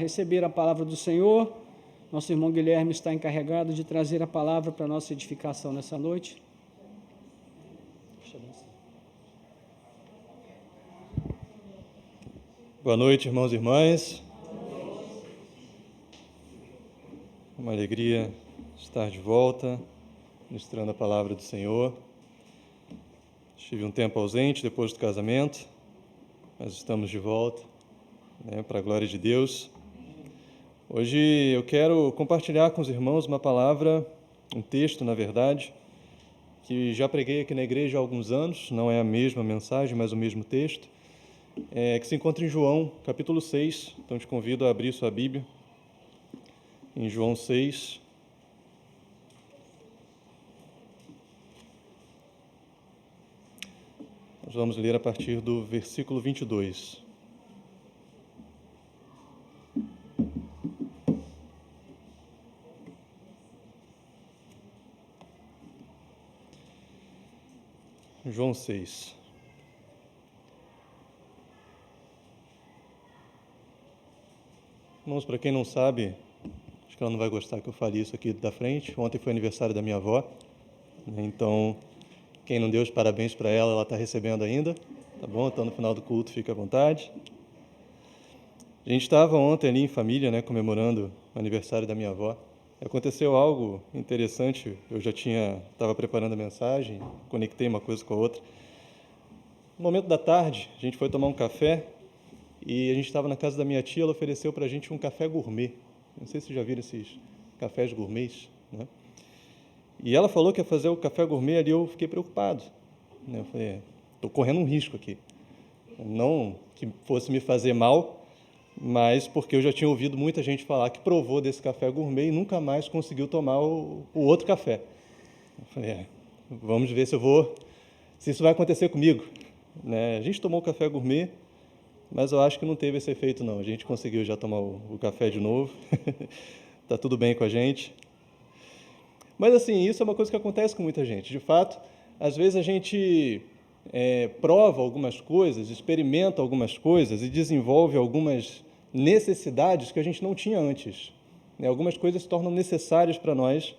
receber a palavra do Senhor. Nosso irmão Guilherme está encarregado de trazer a palavra para a nossa edificação nessa noite. Boa noite, irmãos e irmãs. Uma alegria estar de volta, ministrando a palavra do Senhor. Estive um tempo ausente depois do casamento, mas estamos de volta, para a glória de Deus. Hoje eu quero compartilhar com os irmãos uma palavra, um texto, na verdade, que já preguei aqui na igreja há alguns anos, não é a mesma mensagem, mas o mesmo texto, que se encontra em João, capítulo 6. Então te convido a abrir sua Bíblia em João 6. Nós vamos ler a partir do versículo 22. João 6. Irmãos, para quem não sabe, acho que ela não vai gostar que eu fale isso aqui da frente. Ontem foi aniversário da minha avó, então quem não deu os parabéns para ela, ela está recebendo ainda, tá bom? Então no final do culto, fica à vontade. A gente estava ontem ali em família, comemorando o aniversário da minha avó. Aconteceu algo interessante, eu já estava preparando a mensagem, conectei uma coisa com a outra. No momento da tarde, a gente foi tomar um café e a gente estava na casa da minha tia, ela ofereceu para a gente um café gourmet. Não sei se vocês já viram esses cafés gourmets, né? E ela falou que ia fazer o café gourmet ali, eu fiquei preocupado. Eu falei, estou correndo um risco aqui. Não que fosse me fazer mal, mas porque eu já tinha ouvido muita gente falar que provou desse café gourmet e nunca mais conseguiu tomar o outro café. Eu falei, vamos ver se isso vai acontecer comigo. A gente tomou o café gourmet, mas eu acho que não teve esse efeito não. A gente conseguiu já tomar o café de novo. Está tudo bem com a gente. Mas assim, isso é uma coisa que acontece com muita gente. De fato, às vezes a gente prova algumas coisas, experimenta algumas coisas e desenvolve algumas necessidades que a gente não tinha antes. Algumas coisas se tornam necessárias para nós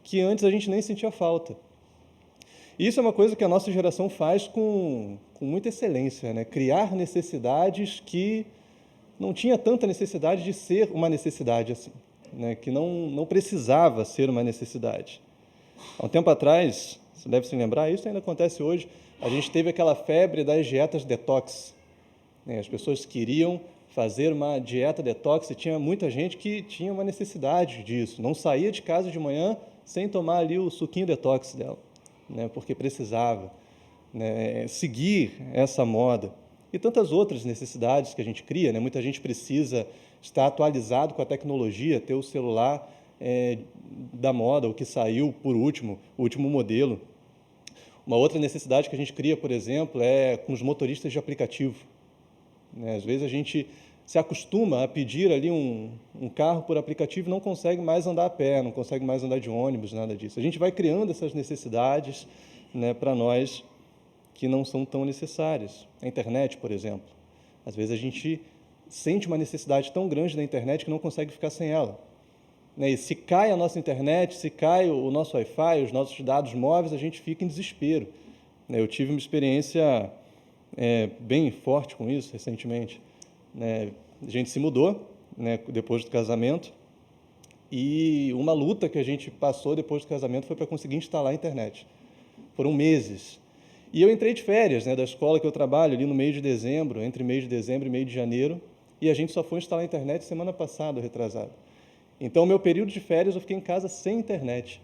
que antes a gente nem sentia falta. E isso é uma coisa que a nossa geração faz com muita excelência, criar necessidades que não tinha tanta necessidade de ser uma necessidade assim, que não precisava ser uma necessidade. Há um tempo atrás, você deve se lembrar, isso ainda acontece hoje, a gente teve aquela febre das dietas detox. As pessoas queriam fazer uma dieta detox e tinha muita gente que tinha uma necessidade disso, não saía de casa de manhã sem tomar ali o suquinho detox dela, porque precisava seguir essa moda. E tantas outras necessidades que a gente cria, muita gente precisa estar atualizado com a tecnologia, ter o celular da moda, o que saiu por último, o último modelo. Uma outra necessidade que a gente cria, por exemplo, é com os motoristas de aplicativo. Às vezes a gente se acostuma a pedir ali um carro por aplicativo e não consegue mais andar a pé, não consegue mais andar de ônibus, nada disso. A gente vai criando essas necessidades para nós que não são tão necessárias. A internet, por exemplo. Às vezes a gente sente uma necessidade tão grande da internet que não consegue ficar sem ela. E se cai a nossa internet, se cai o nosso Wi-Fi, os nossos dados móveis, a gente fica em desespero. Eu tive uma experiência bem forte com isso recentemente. A gente se mudou depois do casamento e uma luta que a gente passou depois do casamento foi para conseguir instalar a internet. Foram meses. E eu entrei de férias da escola que eu trabalho ali no mês de dezembro, entre mês de dezembro e mês de janeiro, e a gente só foi instalar a internet semana passada, retrasado. Então, meu período de férias eu fiquei em casa sem internet.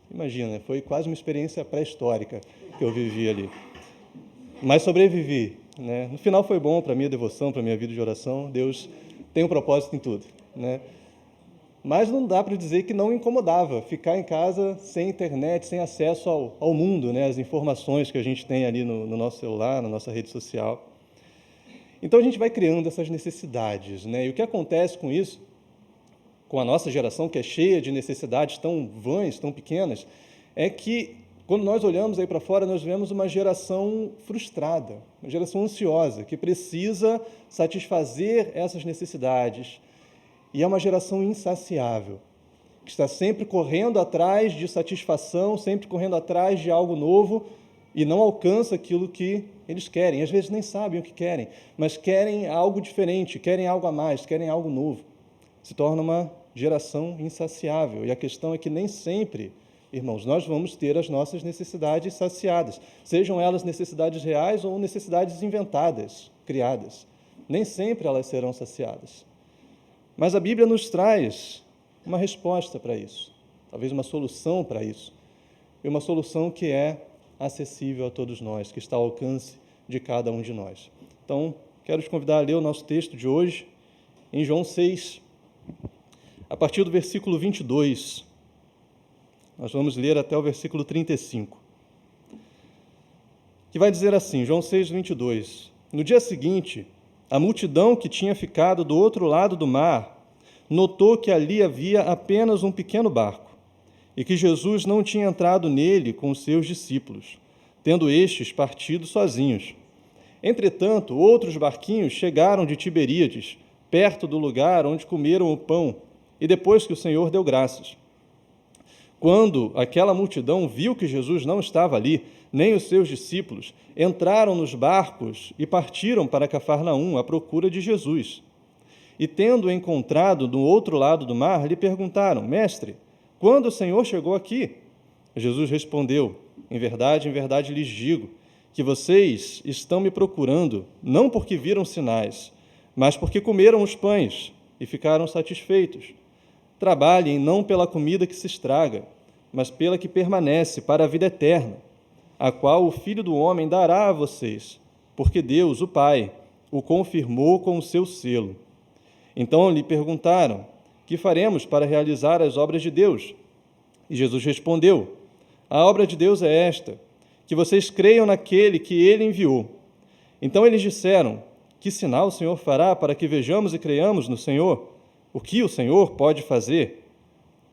Imagina, foi quase uma experiência pré-histórica que eu vivi ali. Mas sobrevivi. No final foi bom para a minha devoção, para a minha vida de oração. Deus tem um propósito em tudo. Mas não dá para dizer que não incomodava ficar em casa sem internet, sem acesso ao mundo, as informações que a gente tem ali no nosso celular, na nossa rede social. Então a gente vai criando essas necessidades. E o que acontece com isso, com a nossa geração, que é cheia de necessidades tão vãs, tão pequenas, é que quando nós olhamos aí para fora, nós vemos uma geração frustrada, uma geração ansiosa, que precisa satisfazer essas necessidades, E é uma geração insaciável, que está sempre correndo atrás de satisfação, sempre correndo atrás de algo novo e não alcança aquilo que eles querem. Às vezes nem sabem o que querem, mas querem algo diferente, querem algo a mais, querem algo novo. Se torna uma geração insaciável. E a questão é que nem sempre, irmãos, nós vamos ter as nossas necessidades saciadas, sejam elas necessidades reais ou necessidades inventadas, criadas. Nem sempre elas serão saciadas. Mas a Bíblia nos traz uma resposta para isso, talvez uma solução para isso, e uma solução que é acessível a todos nós, que está ao alcance de cada um de nós. Então, quero te convidar a ler o nosso texto de hoje, em João 6, a partir do versículo 22. Nós vamos ler até o versículo 35, que vai dizer assim, João 6, 22. No dia seguinte, a multidão que tinha ficado do outro lado do mar notou que ali havia apenas um pequeno barco e que Jesus não tinha entrado nele com os seus discípulos, tendo estes partido sozinhos. Entretanto, outros barquinhos chegaram de Tiberíades, perto do lugar onde comeram o pão, e depois que o Senhor deu graças. Quando aquela multidão viu que Jesus não estava ali, nem os seus discípulos, entraram nos barcos e partiram para Cafarnaum à procura de Jesus. E, tendo-o encontrado do outro lado do mar, lhe perguntaram, Mestre, quando o Senhor chegou aqui? Jesus respondeu, em verdade lhes digo, que vocês estão me procurando, não porque viram sinais, mas porque comeram os pães e ficaram satisfeitos. Trabalhem não pela comida que se estraga, mas pela que permanece para a vida eterna, a qual o Filho do Homem dará a vocês, porque Deus, o Pai, o confirmou com o seu selo. Então lhe perguntaram, que faremos para realizar as obras de Deus? E Jesus respondeu, a obra de Deus é esta, que vocês creiam naquele que ele enviou. Então eles disseram, que sinal o Senhor fará para que vejamos e creiamos no Senhor? O que o Senhor pode fazer?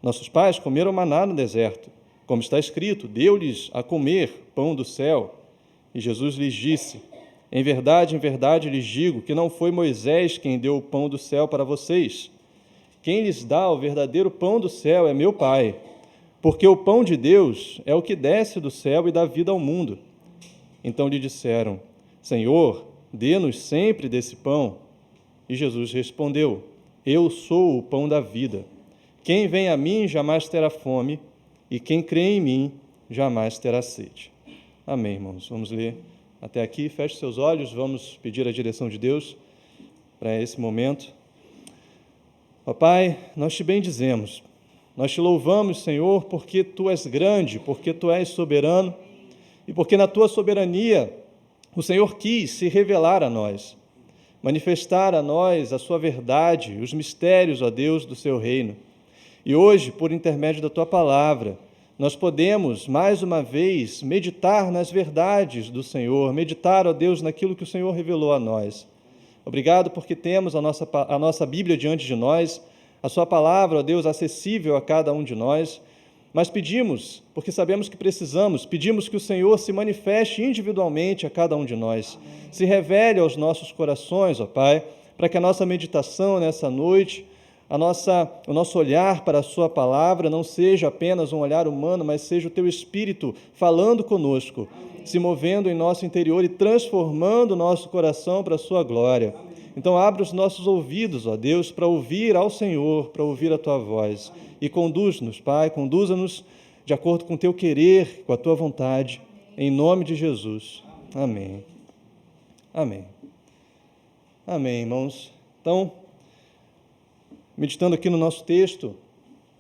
Nossos pais comeram maná no deserto, como está escrito, deu-lhes a comer pão do céu. E Jesus lhes disse, em verdade lhes digo que não foi Moisés quem deu o pão do céu para vocês. Quem lhes dá o verdadeiro pão do céu é meu Pai, porque o pão de Deus é o que desce do céu e dá vida ao mundo. Então lhe disseram, Senhor, dê-nos sempre desse pão. E Jesus respondeu, eu sou o pão da vida. Quem vem a mim jamais terá fome, e quem crê em mim jamais terá sede. Amém, irmãos. Vamos ler até aqui. Feche seus olhos, vamos pedir a direção de Deus para esse momento. Ó Pai, nós te bendizemos, nós te louvamos, Senhor, porque Tu és grande, porque Tu és soberano, e porque na Tua soberania o Senhor quis se revelar a nós, manifestar a nós a Sua verdade, os mistérios, ó Deus, do Seu reino. E hoje, por intermédio da Tua palavra, nós podemos, mais uma vez, meditar nas verdades do Senhor, meditar, ó Deus, naquilo que o Senhor revelou a nós. Obrigado porque temos a nossa Bíblia diante de nós, a Sua palavra, ó Deus, acessível a cada um de nós, mas pedimos, porque sabemos que precisamos, pedimos que o Senhor se manifeste individualmente a cada um de nós, se revele aos nossos corações, ó Pai, para que a nossa meditação nessa noite, o nosso olhar para a Sua palavra não seja apenas um olhar humano, mas seja o Teu Espírito falando conosco, se movendo em nosso interior e transformando o nosso coração para a Sua glória. Então, abre os nossos ouvidos, ó Deus, para ouvir ao Senhor, para ouvir a Tua voz. E conduz-nos, Pai, conduza-nos de acordo com o Teu querer, com a Tua vontade, em nome de Jesus. Amém. Amém. Amém, irmãos. Então, meditando aqui no nosso texto, o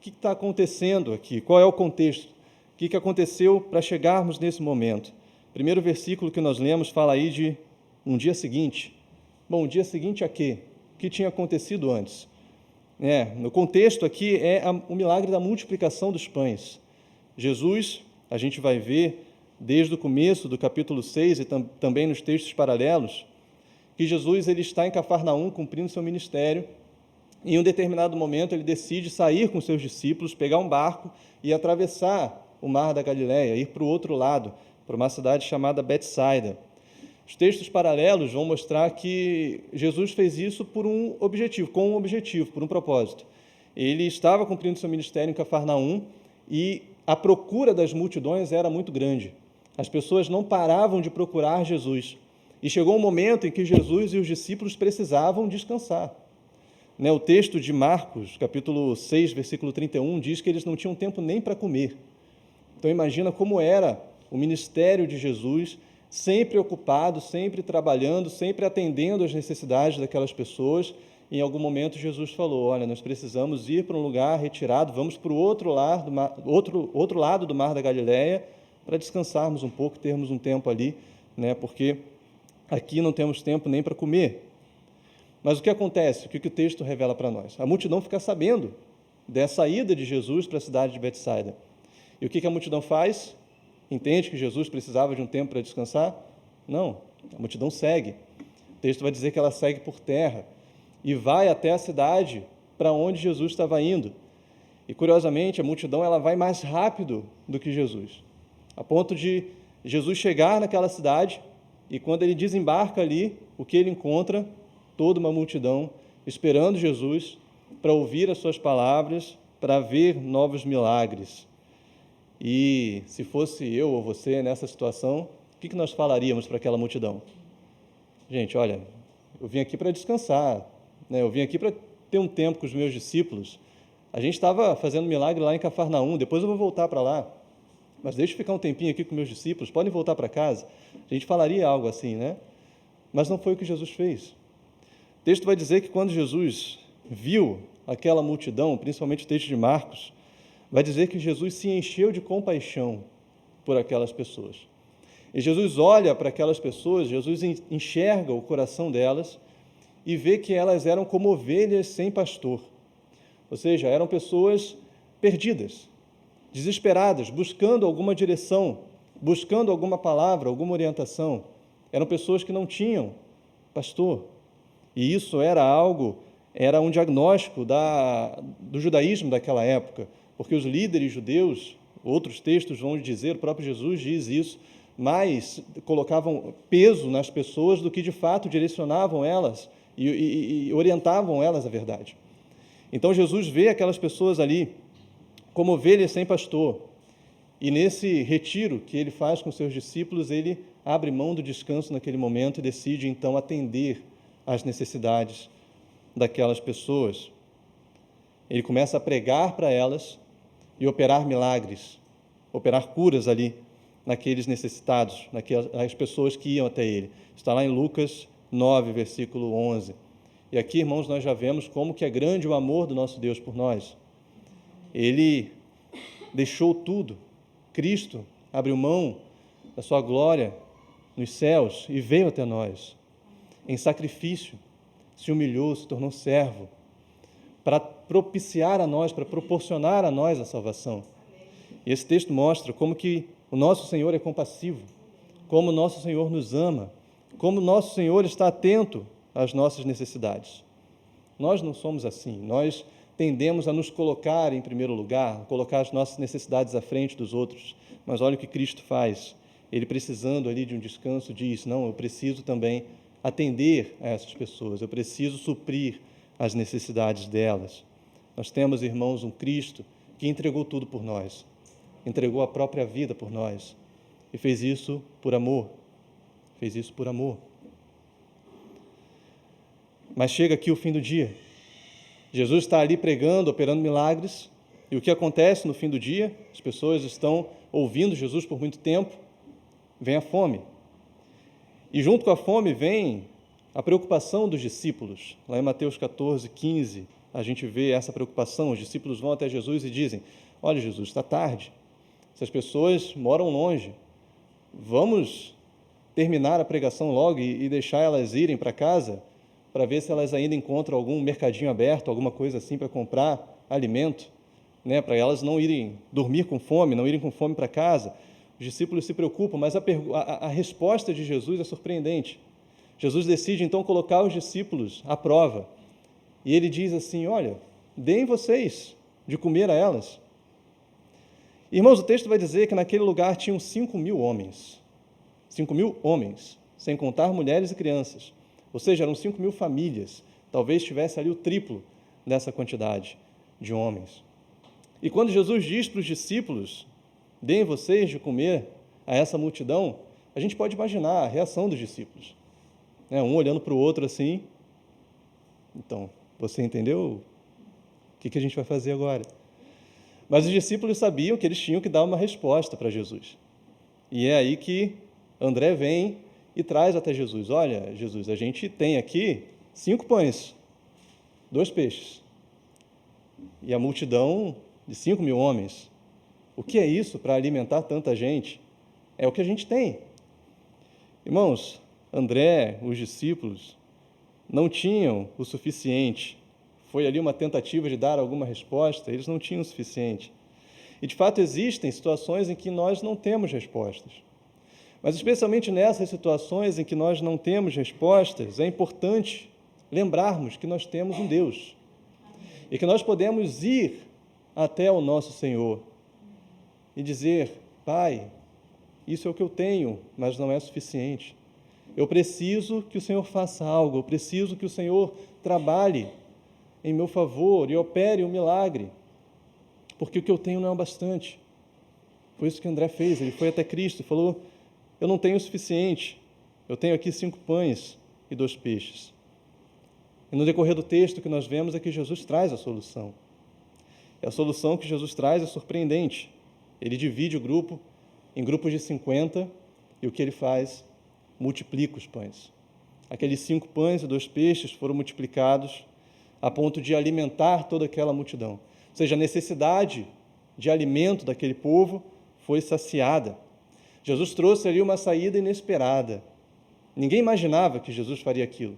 que está acontecendo aqui? Qual é o contexto? O que aconteceu para chegarmos nesse momento? O primeiro versículo que nós lemos fala aí de um dia seguinte. Bom, o dia seguinte a quê? O que tinha acontecido antes? No contexto aqui é o milagre da multiplicação dos pães. Jesus, a gente vai ver desde o começo do capítulo 6 e também nos textos paralelos, que Jesus ele está em Cafarnaum cumprindo seu ministério. Em um determinado momento, ele decide sair com seus discípulos, pegar um barco e atravessar o mar da Galileia, ir para o outro lado, para uma cidade chamada Betsaida. Os textos paralelos vão mostrar que Jesus fez isso por um objetivo, por um propósito. Ele estava cumprindo seu ministério em Cafarnaum e a procura das multidões era muito grande. As pessoas não paravam de procurar Jesus. E chegou um momento em que Jesus e os discípulos precisavam descansar. O texto de Marcos, capítulo 6, versículo 31, diz que eles não tinham tempo nem para comer. Então imagina como era o ministério de Jesus, sempre ocupado, sempre trabalhando, sempre atendendo às necessidades daquelas pessoas. E em algum momento Jesus falou, olha, nós precisamos ir para um lugar retirado, vamos para o outro lado do Mar da Galileia para descansarmos um pouco, termos um tempo ali, porque aqui não temos tempo nem para comer. Mas o que acontece? O que o texto revela para nós? A multidão fica sabendo dessa ida de Jesus para a cidade de Betsaida. E o que a multidão faz? Entende que Jesus precisava de um tempo para descansar? Não, a multidão segue. O texto vai dizer que ela segue por terra e vai até a cidade para onde Jesus estava indo. E, curiosamente, a multidão ela vai mais rápido do que Jesus, a ponto de Jesus chegar naquela cidade e, quando ele desembarca ali, o que ele encontra? Toda uma multidão esperando Jesus para ouvir as suas palavras, para ver novos milagres. E se fosse eu ou você nessa situação, o que nós falaríamos para aquela multidão? Gente, olha, eu vim aqui para descansar, eu vim aqui para ter um tempo com os meus discípulos. A gente estava fazendo milagre lá em Cafarnaum, depois eu vou voltar para lá, mas deixa eu ficar um tempinho aqui com meus discípulos, podem voltar para casa. A gente falaria algo assim, Mas não foi o que Jesus fez. O texto vai dizer que quando Jesus viu aquela multidão, principalmente o texto de Marcos, vai dizer que Jesus se encheu de compaixão por aquelas pessoas. E Jesus olha para aquelas pessoas, Jesus enxerga o coração delas e vê que elas eram como ovelhas sem pastor. Ou seja, eram pessoas perdidas, desesperadas, buscando alguma direção, buscando alguma palavra, alguma orientação. Eram pessoas que não tinham pastor. E isso era um diagnóstico do judaísmo daquela época, porque os líderes judeus, outros textos vão dizer, o próprio Jesus diz isso, mas colocavam peso nas pessoas do que de fato direcionavam elas e orientavam elas à verdade. Então Jesus vê aquelas pessoas ali como ovelhas sem pastor, e nesse retiro que ele faz com seus discípulos, ele abre mão do descanso naquele momento e decide então atender às necessidades daquelas pessoas. Ele começa a pregar para elas e operar milagres, operar curas ali naqueles necessitados, nas pessoas que iam até ele. Está lá em Lucas 9, versículo 11. E aqui, irmãos, nós já vemos como que é grande o amor do nosso Deus por nós. Ele deixou tudo. Cristo abriu mão da sua glória nos céus e veio até nós. Em sacrifício, se humilhou, se tornou servo, para propiciar a nós, para proporcionar a nós a salvação. E esse texto mostra como que o nosso Senhor é compassivo, como o nosso Senhor nos ama, como o nosso Senhor está atento às nossas necessidades. Nós não somos assim, nós tendemos a nos colocar em primeiro lugar, colocar as nossas necessidades à frente dos outros, mas olha o que Cristo faz. Ele, precisando ali de um descanso, diz, não, eu preciso também atender a essas pessoas, eu preciso suprir as necessidades delas. Nós temos, irmãos, um Cristo que entregou tudo por nós, entregou a própria vida por nós e fez isso por amor, Mas chega aqui o fim do dia. Jesus está ali pregando, operando milagres, e o que acontece no fim do dia? As pessoas estão ouvindo Jesus por muito tempo, vem a fome. E junto com a fome vem a preocupação dos discípulos. Lá em Mateus 14, 15, a gente vê essa preocupação. Os discípulos vão até Jesus e dizem, olha, Jesus, está tarde, essas pessoas moram longe, vamos terminar a pregação logo e deixar elas irem para casa, para ver se elas ainda encontram algum mercadinho aberto, alguma coisa assim para comprar alimento, para elas não irem dormir com fome, não irem com fome para casa. Os discípulos se preocupam, mas a resposta de Jesus é surpreendente. Jesus decide, então, colocar os discípulos à prova. E ele diz assim, olha, deem vocês de comer a elas. Irmãos, o texto vai dizer que naquele lugar tinham 5.000 homens. 5.000 homens. sem contar mulheres e crianças. Ou seja, eram 5.000 famílias. Talvez tivesse ali o triplo dessa quantidade de homens. E quando Jesus diz para os discípulos, deem vocês de comer a essa multidão, a gente pode imaginar a reação dos discípulos. Um olhando para o outro assim, então, você entendeu? O que a gente vai fazer agora? Mas os discípulos sabiam que eles tinham que dar uma resposta para Jesus. E é aí que André vem e traz até Jesus. Olha, Jesus, a gente tem aqui 5 pães, 2 peixes. E a multidão de 5.000 homens. O que é isso para alimentar tanta gente? É o que a gente tem. Irmãos, André, os discípulos, não tinham o suficiente. Foi ali uma tentativa de dar alguma resposta, eles não tinham o suficiente. E, de fato, existem situações em que nós não temos respostas. Mas, especialmente nessas situações em que nós não temos respostas, é importante lembrarmos que nós temos um Deus e que nós podemos ir até o nosso Senhor e dizer: Pai, isso é o que eu tenho, mas não é suficiente. Eu preciso que o Senhor faça algo, eu preciso que o Senhor trabalhe em meu favor e opere um milagre, porque o que eu tenho não é o bastante. Foi isso que André fez, ele foi até Cristo e falou: eu não tenho o suficiente, eu tenho aqui 5 pães e 2 peixes. E no decorrer do texto que nós vemos é que Jesus traz a solução. E a solução que Jesus traz é surpreendente. Ele divide o grupo em grupos de 50 e o que ele faz? Multiplica os pães. Aqueles 5 pães e 2 peixes foram multiplicados a ponto de alimentar toda aquela multidão. Ou seja, a necessidade de alimento daquele povo foi saciada. Jesus trouxe ali uma saída inesperada. Ninguém imaginava que Jesus faria aquilo.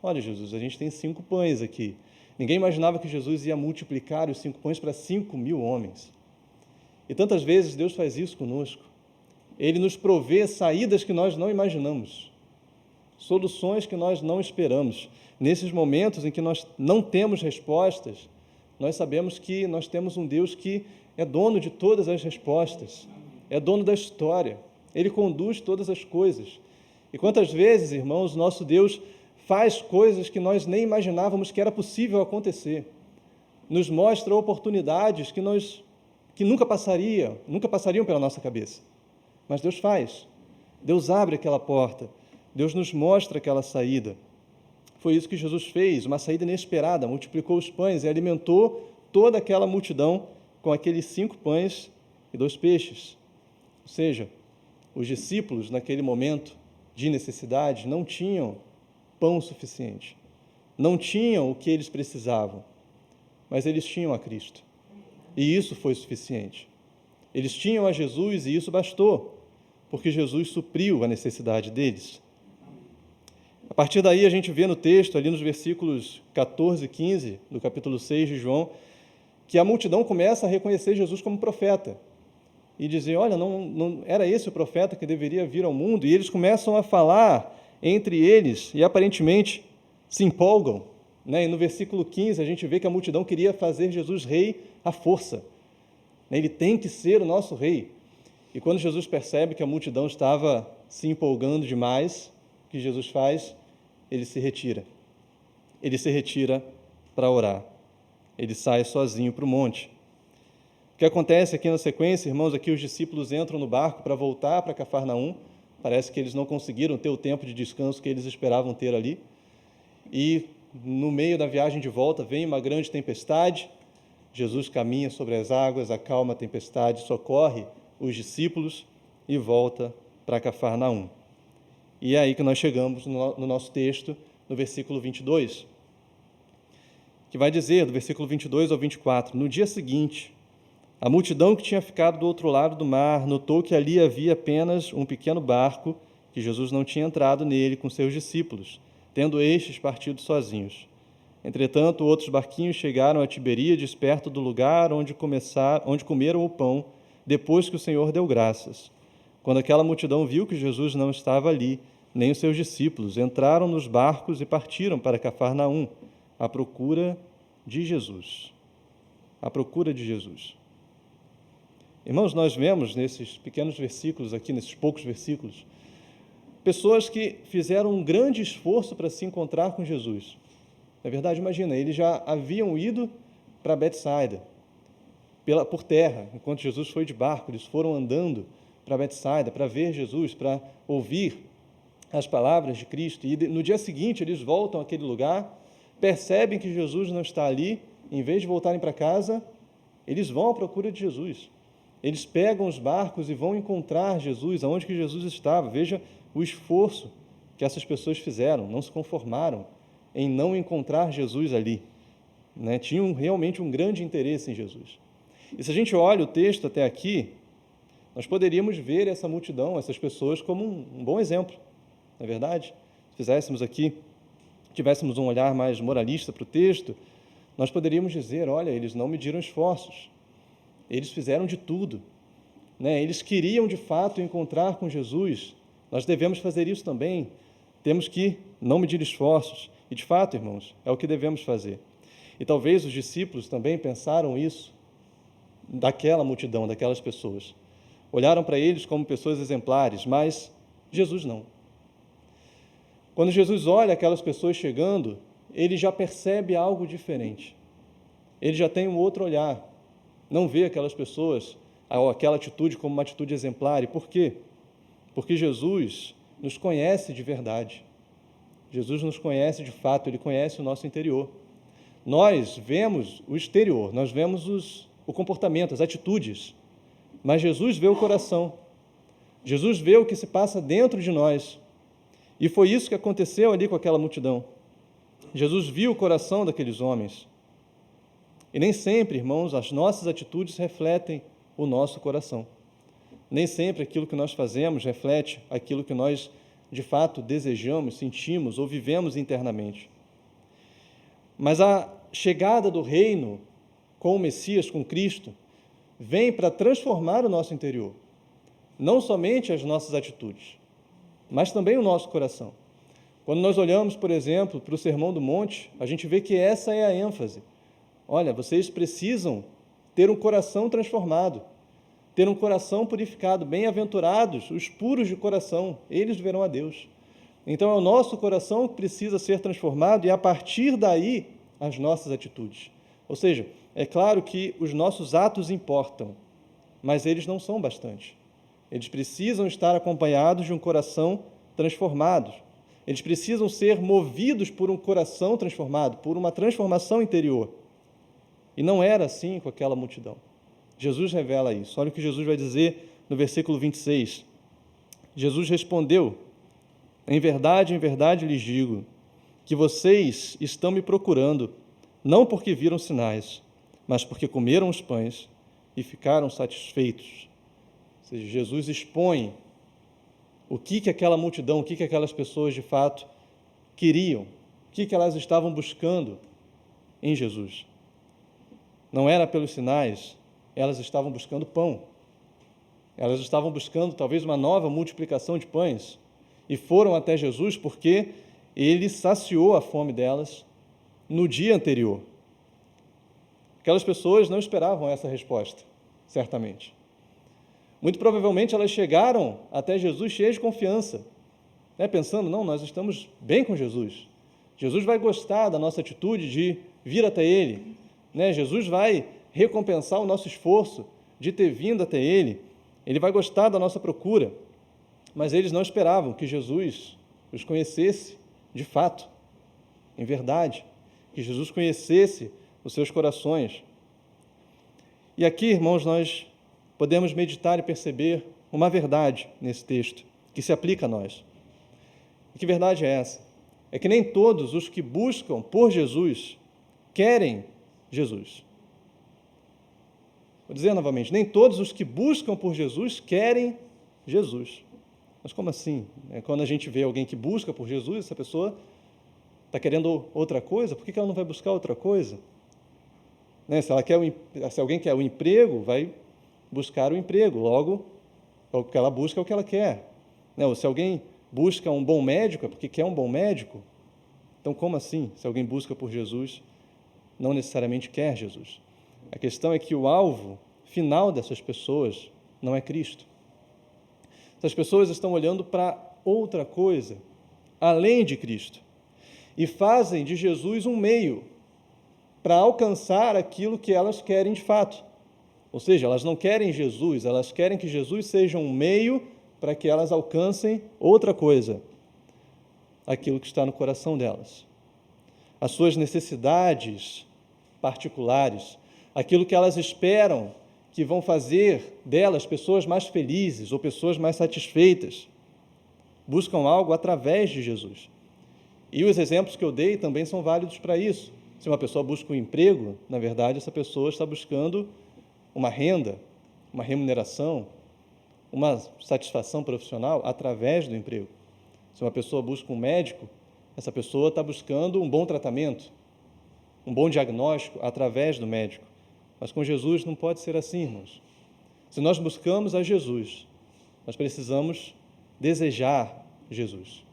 Olha, Jesus, a gente tem 5 pães aqui. Ninguém imaginava que Jesus ia multiplicar os 5 pães para 5.000 homens. E tantas vezes Deus faz isso conosco. Ele nos provê saídas que nós não imaginamos, soluções que nós não esperamos. Nesses momentos em que nós não temos respostas, nós sabemos que nós temos um Deus que é dono de todas as respostas, é dono da história, Ele conduz todas as coisas. E quantas vezes, irmãos, nosso Deus faz coisas que nós nem imaginávamos que era possível acontecer, nos mostra oportunidades que nunca passariam pela nossa cabeça. Mas Deus faz, Deus abre aquela porta, Deus nos mostra aquela saída. Foi isso que Jesus fez, uma saída inesperada, multiplicou os pães e alimentou toda aquela multidão com aqueles 5 pães e 2 peixes. Ou seja, os discípulos, naquele momento de necessidade, não tinham pão suficiente, não tinham o que eles precisavam, mas eles tinham a Cristo, e isso foi suficiente. Eles tinham a Jesus e isso bastou, porque Jesus supriu a necessidade deles. A partir daí, a gente vê no texto, ali nos versículos 14 e 15, do capítulo 6 de João, que a multidão começa a reconhecer Jesus como profeta e dizer: olha, não era esse o profeta que deveria vir ao mundo? E eles começam a falar entre eles e aparentemente se empolgam. E no versículo 15, a gente vê que a multidão queria fazer Jesus rei à força. Ele tem que ser o nosso rei. E quando Jesus percebe que a multidão estava se empolgando demais, o que Jesus faz? Ele se retira. Ele se retira para orar. Ele sai sozinho para o monte. O que acontece aqui na sequência, irmãos, é que os discípulos entram no barco para voltar para Cafarnaum. Parece que eles não conseguiram ter o tempo de descanso que eles esperavam ter ali. E no meio da viagem de volta vem uma grande tempestade. Jesus caminha sobre as águas, acalma a tempestade, socorre os discípulos e volta para Cafarnaum. E é aí que nós chegamos no nosso texto, no versículo 22, que vai dizer, do versículo 22 ao 24, no dia seguinte, a multidão que tinha ficado do outro lado do mar notou que ali havia apenas um pequeno barco, que Jesus não tinha entrado nele com seus discípulos, tendo estes partido sozinhos. Entretanto, outros barquinhos chegaram a Tiberíades, perto do lugar onde comeram o pão, depois que o Senhor deu graças. Quando aquela multidão viu que Jesus não estava ali, nem os seus discípulos, entraram nos barcos e partiram para Cafarnaum, à procura de Jesus. À procura de Jesus. Irmãos, nós vemos nesses pequenos versículos aqui, nesses poucos versículos, pessoas que fizeram um grande esforço para se encontrar com Jesus. Na verdade, imagina, eles já haviam ido para Betsaida por terra, enquanto Jesus foi de barco, eles foram andando para Betsaida para ver Jesus, para ouvir as palavras de Cristo, e no dia seguinte eles voltam àquele lugar, percebem que Jesus não está ali, em vez de voltarem para casa, eles vão à procura de Jesus. Eles pegam os barcos e vão encontrar Jesus, aonde que Jesus estava. Veja o esforço que essas pessoas fizeram, não se conformaram em não encontrar Jesus ali, né? Tinham realmente um grande interesse em Jesus. E se a gente olha o texto até aqui, nós poderíamos ver essa multidão, essas pessoas, como um bom exemplo, não é verdade? Se fizéssemos aqui, tivéssemos um olhar mais moralista para o texto, nós poderíamos dizer, olha, eles não mediram esforços, eles fizeram de tudo, né? Eles queriam de fato encontrar com Jesus, nós devemos fazer isso também, temos que não medir esforços, e de fato, irmãos, é o que devemos fazer. E talvez os discípulos também pensaram isso daquela multidão, daquelas pessoas. Olharam para eles como pessoas exemplares, mas Jesus não. Quando Jesus olha aquelas pessoas chegando, ele já percebe algo diferente. Ele já tem um outro olhar. Não vê aquelas pessoas, aquela atitude como uma atitude exemplar. E por quê? Porque Jesus nos conhece de verdade. Jesus nos conhece de fato, Ele conhece o nosso interior. Nós vemos o exterior, nós vemos o comportamento, as atitudes, mas Jesus vê o coração. Jesus vê o que se passa dentro de nós. E foi isso que aconteceu ali com aquela multidão. Jesus viu o coração daqueles homens. E nem sempre, irmãos, as nossas atitudes refletem o nosso coração. Nem sempre aquilo que nós fazemos reflete aquilo que nós, de fato, desejamos, sentimos ou vivemos internamente. Mas a chegada do reino com o Messias, com Cristo, vem para transformar o nosso interior. Não somente as nossas atitudes, mas também o nosso coração. Quando nós olhamos, por exemplo, para o Sermão do Monte, a gente vê que essa é a ênfase. Olha, vocês precisam ter um coração transformado, ter um coração purificado, bem-aventurados os puros de coração, eles verão a Deus. Então é o nosso coração que precisa ser transformado e a partir daí as nossas atitudes. Ou seja, é claro que os nossos atos importam, mas eles não são bastante. Eles precisam estar acompanhados de um coração transformado. Eles precisam ser movidos por um coração transformado, por uma transformação interior. E não era assim com aquela multidão. Jesus revela isso. Olha o que Jesus vai dizer no versículo 26. Jesus respondeu, em verdade lhes digo, que vocês estão me procurando, não porque viram sinais, mas porque comeram os pães e ficaram satisfeitos. Ou seja, Jesus expõe o que aquela multidão, o que aquelas pessoas de fato queriam, o que elas estavam buscando em Jesus. Não era pelos sinais, elas estavam buscando pão. Elas estavam buscando talvez uma nova multiplicação de pães e foram até Jesus porque ele saciou a fome delas no dia anterior. Aquelas pessoas não esperavam essa resposta, certamente. Muito provavelmente elas chegaram até Jesus cheias de confiança, né? Pensando, não, nós estamos bem com Jesus. Jesus vai gostar da nossa atitude de vir até Ele, né? Jesus vai recompensar o nosso esforço de ter vindo até Ele. Ele vai gostar da nossa procura. Mas eles não esperavam que Jesus os conhecesse de fato, em verdade, que Jesus conhecesse os seus corações. E aqui, irmãos, nós podemos meditar e perceber uma verdade nesse texto, que se aplica a nós. E que verdade é essa? É que nem todos os que buscam por Jesus querem Jesus. Vou dizer novamente, nem todos os que buscam por Jesus querem Jesus. Mas como assim? Quando a gente vê alguém que busca por Jesus, essa pessoa está querendo outra coisa, por que ela não vai buscar outra coisa? Né? Se alguém quer um emprego, vai buscar o emprego, logo, o que ela busca é o que ela quer. Né? Ou se alguém busca um bom médico, é porque quer um bom médico. Então, como assim? Se alguém busca por Jesus, não necessariamente quer Jesus. A questão é que o alvo final dessas pessoas não é Cristo. Essas pessoas estão olhando para outra coisa além de Cristo e fazem de Jesus um meio para alcançar aquilo que elas querem de fato. Ou seja, elas não querem Jesus, elas querem que Jesus seja um meio para que elas alcancem outra coisa, aquilo que está no coração delas. As suas necessidades particulares, aquilo que elas esperam que vão fazer delas pessoas mais felizes ou pessoas mais satisfeitas, buscam algo através de Jesus. E os exemplos que eu dei também são válidos para isso. Se uma pessoa busca um emprego, na verdade, essa pessoa está buscando uma renda, uma remuneração, uma satisfação profissional através do emprego. Se uma pessoa busca um médico, essa pessoa está buscando um bom tratamento, um bom diagnóstico através do médico. Mas com Jesus não pode ser assim, irmãos. Se nós buscamos a Jesus, nós precisamos desejar Jesus,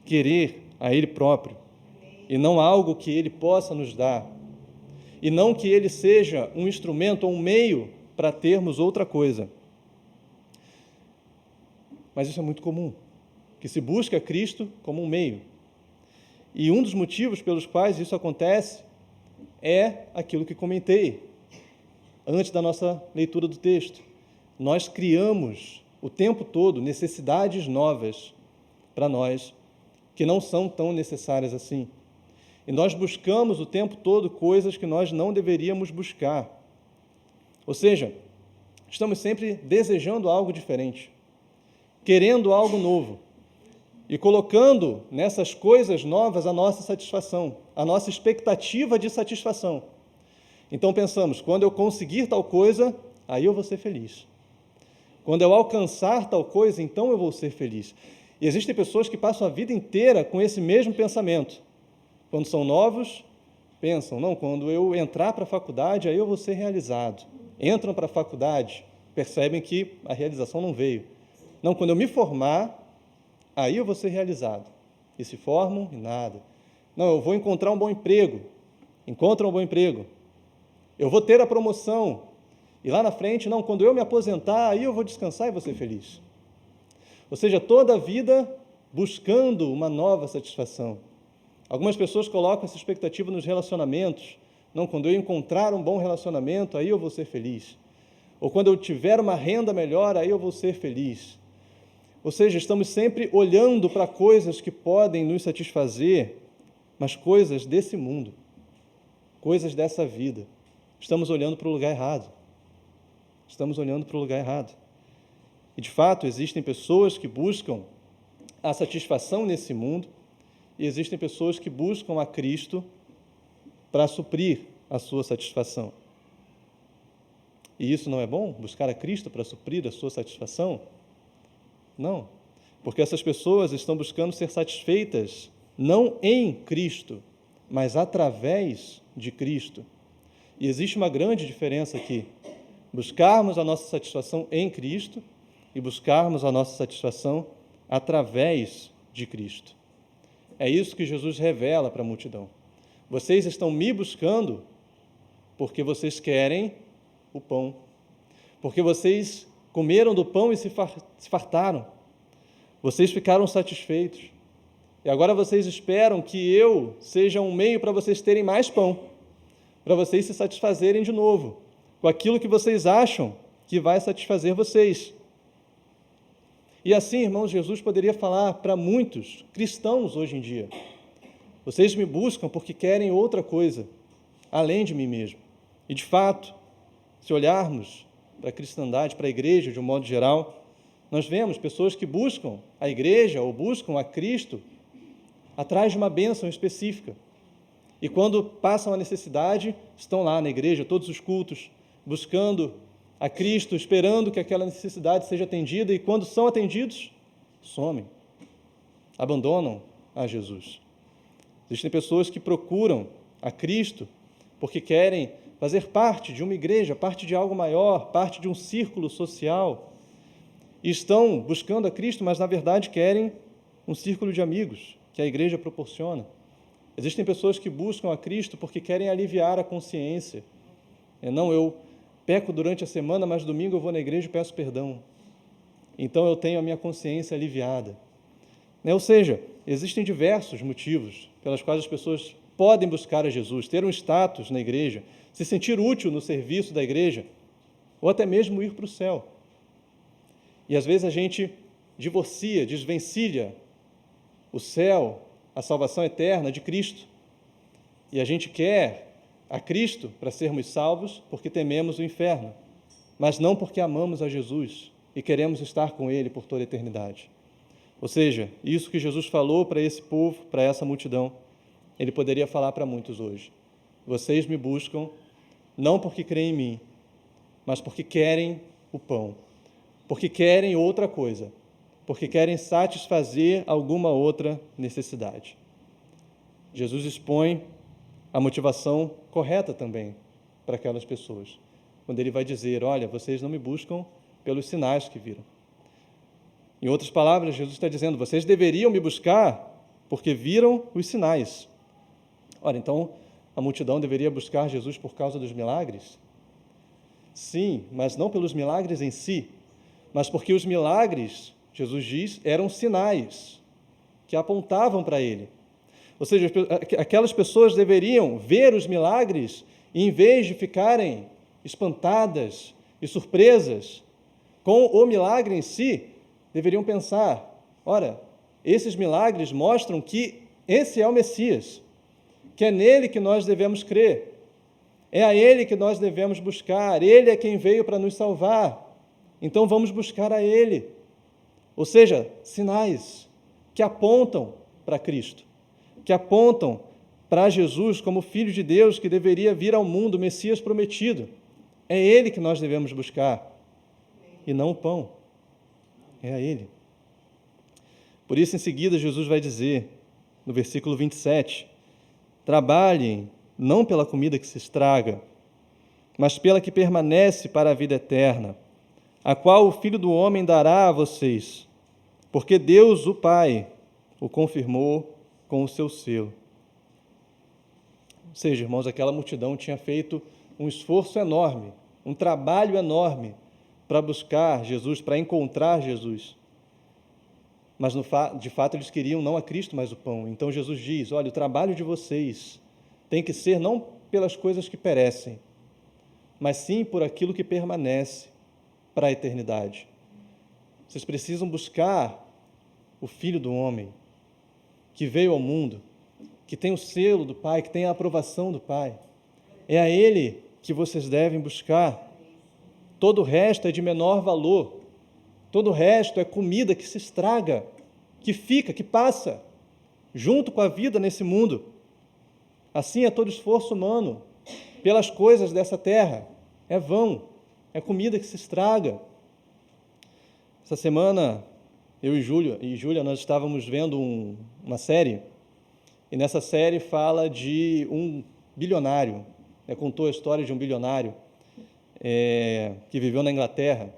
querer a Ele próprio, e não algo que Ele possa nos dar, e não que Ele seja um instrumento ou um meio para termos outra coisa. Mas isso é muito comum, que se busca Cristo como um meio. E um dos motivos pelos quais isso acontece é aquilo que comentei antes da nossa leitura do texto. Nós criamos o tempo todo necessidades novas para nós, que não são tão necessárias assim. E nós buscamos o tempo todo coisas que nós não deveríamos buscar. Ou seja, estamos sempre desejando algo diferente, querendo algo novo e colocando nessas coisas novas a nossa satisfação, a nossa expectativa de satisfação. Então pensamos, quando eu conseguir tal coisa, aí eu vou ser feliz. Quando eu alcançar tal coisa, então eu vou ser feliz. E existem pessoas que passam a vida inteira com esse mesmo pensamento. Quando são novos, pensam, não, quando eu entrar para a faculdade, aí eu vou ser realizado. Entram para a faculdade, percebem que a realização não veio. Não, quando eu me formar, aí eu vou ser realizado. E se formam e nada. Não, eu vou encontrar um bom emprego. Encontram um bom emprego. Eu vou ter a promoção. E lá na frente, não, quando eu me aposentar, aí eu vou descansar e vou ser feliz. Ou seja, toda a vida buscando uma nova satisfação. Algumas pessoas colocam essa expectativa nos relacionamentos. Não, quando eu encontrar um bom relacionamento, aí eu vou ser feliz. Ou quando eu tiver uma renda melhor, aí eu vou ser feliz. Ou seja, estamos sempre olhando para coisas que podem nos satisfazer, mas coisas desse mundo, coisas dessa vida. Estamos olhando para o lugar errado. Estamos olhando para o lugar errado. E, de fato, existem pessoas que buscam a satisfação nesse mundo e existem pessoas que buscam a Cristo para suprir a sua satisfação. E isso não é bom? Buscar a Cristo para suprir a sua satisfação? Não, porque essas pessoas estão buscando ser satisfeitas não em Cristo, mas através de Cristo. E existe uma grande diferença aqui. Buscarmos a nossa satisfação em Cristo e buscarmos a nossa satisfação através de Cristo. É isso que Jesus revela para a multidão. Vocês estão me buscando porque vocês querem o pão, porque vocês comeram do pão e se fartaram, vocês ficaram satisfeitos, e agora vocês esperam que eu seja um meio para vocês terem mais pão, para vocês se satisfazerem de novo, com aquilo que vocês acham que vai satisfazer vocês. E assim, irmãos, Jesus poderia falar para muitos cristãos hoje em dia: vocês me buscam porque querem outra coisa, além de mim mesmo. E, de fato, se olharmos para a cristandade, para a igreja de um modo geral, nós vemos pessoas que buscam a igreja ou buscam a Cristo atrás de uma bênção específica. E quando passam a necessidade, estão lá na igreja, todos os cultos, buscando a Cristo, esperando que aquela necessidade seja atendida, e quando são atendidos, somem, abandonam a Jesus. Existem pessoas que procuram a Cristo porque querem fazer parte de uma igreja, parte de algo maior, parte de um círculo social, e estão buscando a Cristo, mas na verdade querem um círculo de amigos que a igreja proporciona. Existem pessoas que buscam a Cristo porque querem aliviar a consciência. Não, eu peco durante a semana, mas domingo eu vou na igreja e peço perdão. Então eu tenho a minha consciência aliviada. Ou seja, existem diversos motivos pelos quais as pessoas podem buscar a Jesus, ter um status na igreja, se sentir útil no serviço da igreja, ou até mesmo ir para o céu. E às vezes a gente divorcia, desvencilha o céu, a salvação eterna de Cristo. E a gente quer a Cristo para sermos salvos porque tememos o inferno, mas não porque amamos a Jesus e queremos estar com Ele por toda a eternidade. Ou seja, isso que Jesus falou para esse povo, para essa multidão, Ele poderia falar para muitos hoje. Vocês me buscam não porque creem em mim, mas porque querem o pão, porque querem outra coisa, porque querem satisfazer alguma outra necessidade. Jesus expõe a motivação correta também para aquelas pessoas, quando Ele vai dizer, olha, vocês não me buscam pelos sinais que viram. Em outras palavras, Jesus está dizendo, vocês deveriam me buscar porque viram os sinais. Ora, então, a multidão deveria buscar Jesus por causa dos milagres? Sim, mas não pelos milagres em si, mas porque os milagres, Jesus diz, eram sinais que apontavam para Ele. Ou seja, aquelas pessoas deveriam ver os milagres e, em vez de ficarem espantadas e surpresas com o milagre em si, deveriam pensar, ora, esses milagres mostram que esse é o Messias, que é nele que nós devemos crer, é a Ele que nós devemos buscar, Ele é quem veio para nos salvar, então vamos buscar a Ele. Ou seja, sinais que apontam para Cristo, que apontam para Jesus como Filho de Deus que deveria vir ao mundo, o Messias prometido. É Ele que nós devemos buscar, e não o pão. É a Ele. Por isso, em seguida, Jesus vai dizer, no versículo 27, trabalhem não pela comida que se estraga, mas pela que permanece para a vida eterna, a qual o Filho do Homem dará a vocês, porque Deus, o Pai, o confirmou com o seu selo. Ou seja, irmãos, aquela multidão tinha feito um esforço enorme, um trabalho enorme para buscar Jesus, para encontrar Jesus. Mas, de fato, eles queriam não a Cristo, mas o pão. Então, Jesus diz, olha, o trabalho de vocês tem que ser não pelas coisas que perecem, mas sim por aquilo que permanece para a eternidade. Vocês precisam buscar o Filho do Homem, que veio ao mundo, que tem o selo do Pai, que tem a aprovação do Pai. É a Ele que vocês devem buscar. Todo o resto é de menor valor. Todo o resto é comida que se estraga, que fica, que passa, junto com a vida nesse mundo. Assim é todo esforço humano pelas coisas dessa terra. É vão, é comida que se estraga. Essa semana, eu e Júlia, nós estávamos vendo uma série, e nessa série fala de um bilionário, contou a história de um bilionário que viveu na Inglaterra.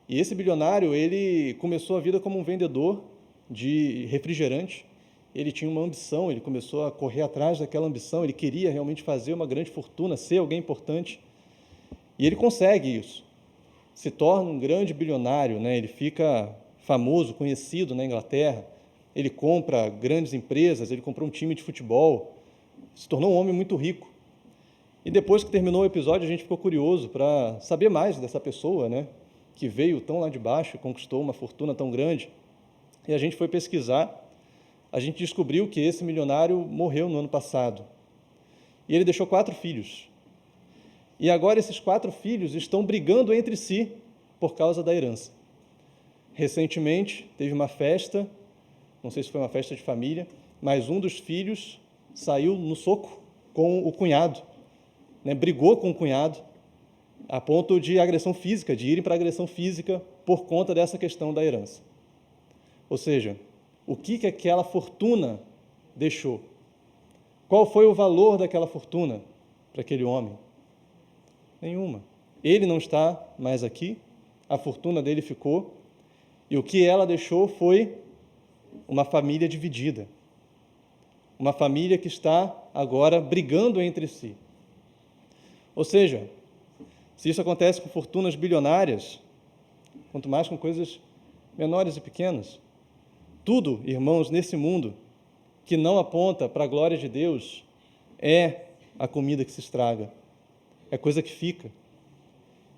E esse bilionário, ele começou a vida como um vendedor de refrigerante. Ele tinha uma ambição, ele começou a correr atrás daquela ambição, ele queria realmente fazer uma grande fortuna, ser alguém importante. E ele consegue isso. Se torna um grande bilionário, ele fica famoso, conhecido na Inglaterra. Ele compra grandes empresas, ele comprou um time de futebol, se tornou um homem muito rico. E depois que terminou o episódio, a gente ficou curioso para saber mais dessa pessoa, que veio tão lá de baixo, conquistou uma fortuna tão grande. E a gente foi pesquisar, a gente descobriu que esse milionário morreu no ano passado. E ele deixou 4 filhos. E agora esses 4 filhos estão brigando entre si por causa da herança. Recentemente, teve uma festa, não sei se foi uma festa de família, mas um dos filhos saiu no soco com o cunhado, brigou com o cunhado, a ponto de agressão física, de irem para agressão física por conta dessa questão da herança. Ou seja, o que aquela fortuna deixou? Qual foi o valor daquela fortuna para aquele homem? Nenhuma. Ele não está mais aqui, a fortuna dele ficou, e o que ela deixou foi uma família dividida. Uma família que está agora brigando entre si. Ou seja, se isso acontece com fortunas bilionárias, quanto mais com coisas menores e pequenas, Tudo, irmãos, nesse mundo que não aponta para a glória de Deus é a comida que se estraga, é coisa que fica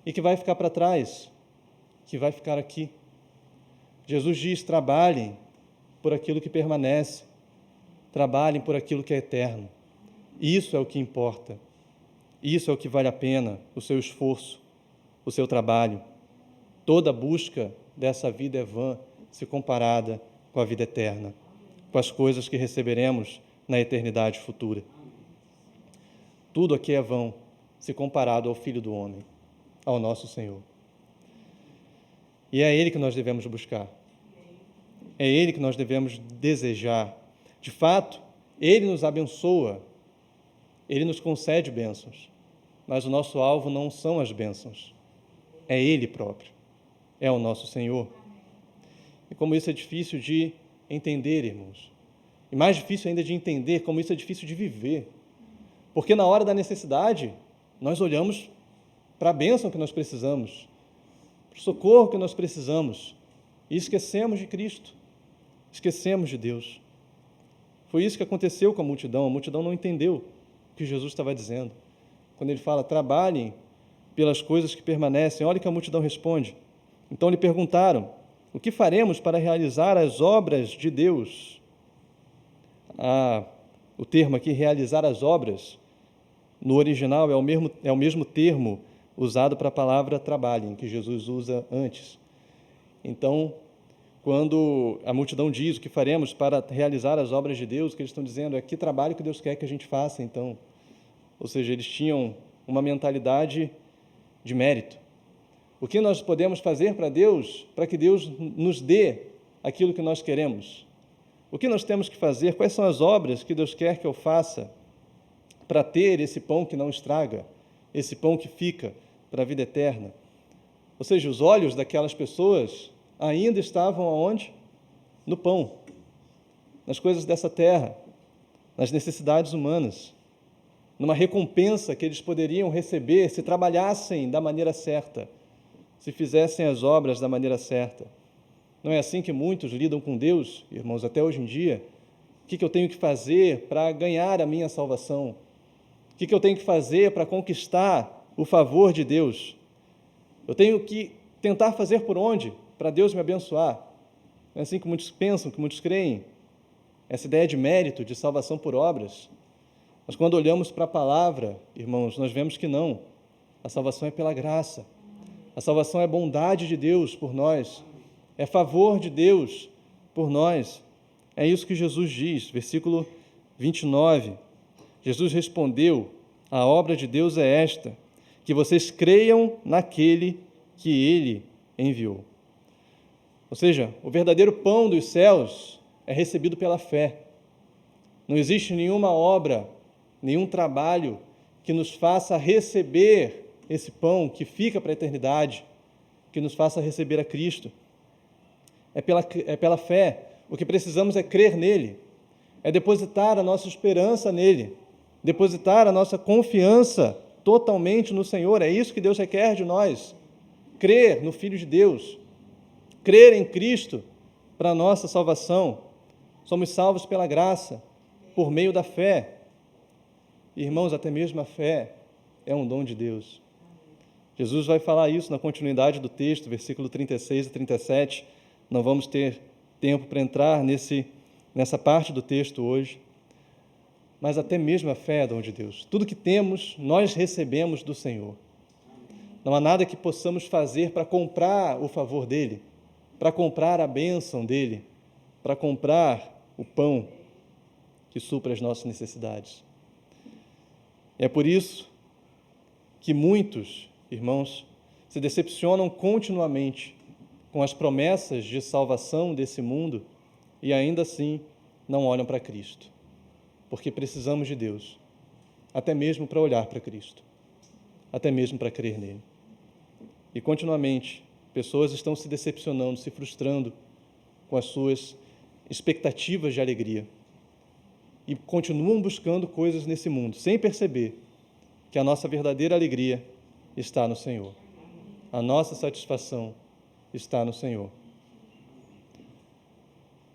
e que vai ficar para trás, que vai ficar aqui. Jesus diz: trabalhem por aquilo que permanece, trabalhem por aquilo que é eterno. Isso é o que importa, isso é o que vale a pena, o seu esforço, o seu trabalho. Toda busca dessa vida é vã se comparada com a vida eterna, com as coisas que receberemos na eternidade futura. Tudo aqui é vão se comparado ao Filho do Homem, ao nosso Senhor. E é Ele que nós devemos buscar. É Ele que nós devemos desejar. De fato, Ele nos abençoa, Ele nos concede bênçãos, mas o nosso alvo não são as bênçãos, é Ele próprio, é o nosso Senhor. E como isso é difícil de entender, irmãos, e mais difícil ainda de entender como isso é difícil de viver, porque na hora da necessidade, nós olhamos para a bênção que nós precisamos, para o socorro que nós precisamos, e esquecemos de Cristo, esquecemos de Deus. Foi isso que aconteceu com a multidão não entendeu o que Jesus estava dizendo. Quando ele fala, trabalhem pelas coisas que permanecem, olha o que a multidão responde. Então lhe perguntaram, o que faremos para realizar as obras de Deus? O termo aqui, realizar as obras, no original é o mesmo termo usado para a palavra trabalhem, que Jesus usa antes. Então, quando a multidão diz o que faremos para realizar as obras de Deus, o que eles estão dizendo é que trabalho que Deus quer que a gente faça, então. Ou seja, eles tinham uma mentalidade de mérito. O que nós podemos fazer para Deus, para que Deus nos dê aquilo que nós queremos? O que nós temos que fazer? Quais são as obras que Deus quer que eu faça para ter esse pão que não estraga, esse pão que fica para a vida eterna? Ou seja, os olhos daquelas pessoas ainda estavam aonde? No pão, nas coisas dessa terra, nas necessidades humanas, numa recompensa que eles poderiam receber se trabalhassem da maneira certa, se fizessem as obras da maneira certa. Não é assim que muitos lidam com Deus, irmãos, até hoje em dia? O que eu tenho que fazer para ganhar a minha salvação? O que eu tenho que fazer para conquistar o favor de Deus? Eu tenho que tentar fazer por onde? Para Deus me abençoar. Não é assim que muitos pensam, que muitos creem? Essa ideia de mérito, de salvação por obras. Mas quando olhamos para a palavra, irmãos, nós vemos que não. A salvação é pela graça. A salvação é bondade de Deus por nós. É favor de Deus por nós. É isso que Jesus diz, versículo 29. Jesus respondeu, a obra de Deus é esta, que vocês creiam naquele que Ele enviou. Ou seja, o verdadeiro pão dos céus é recebido pela fé. Não existe nenhuma obra, nenhum trabalho que nos faça receber esse pão que fica para a eternidade, que nos faça receber a Cristo. É pela fé. O que precisamos é crer nele, é depositar a nossa esperança nele, depositar a nossa confiança totalmente no Senhor. É isso que Deus requer de nós. Crer no Filho de Deus, crer em Cristo para a nossa salvação. Somos salvos pela graça, por meio da fé. Irmãos, até mesmo a fé é um dom de Deus. Jesus vai falar isso na continuidade do texto, versículo 36 e 37. Não vamos ter tempo para entrar nessa parte do texto hoje. Mas até mesmo a fé é dom de Deus. Tudo que temos, nós recebemos do Senhor. Não há nada que possamos fazer para comprar o favor dEle, para comprar a bênção dEle, para comprar o pão que supra as nossas necessidades. É por isso que muitos, irmãos, se decepcionam continuamente com as promessas de salvação desse mundo e ainda assim não olham para Cristo. Porque precisamos de Deus, até mesmo para olhar para Cristo, até mesmo para crer nele. E continuamente, pessoas estão se decepcionando, se frustrando com as suas expectativas de alegria e continuam buscando coisas nesse mundo, sem perceber que a nossa verdadeira alegria está no Senhor. A nossa satisfação está no Senhor.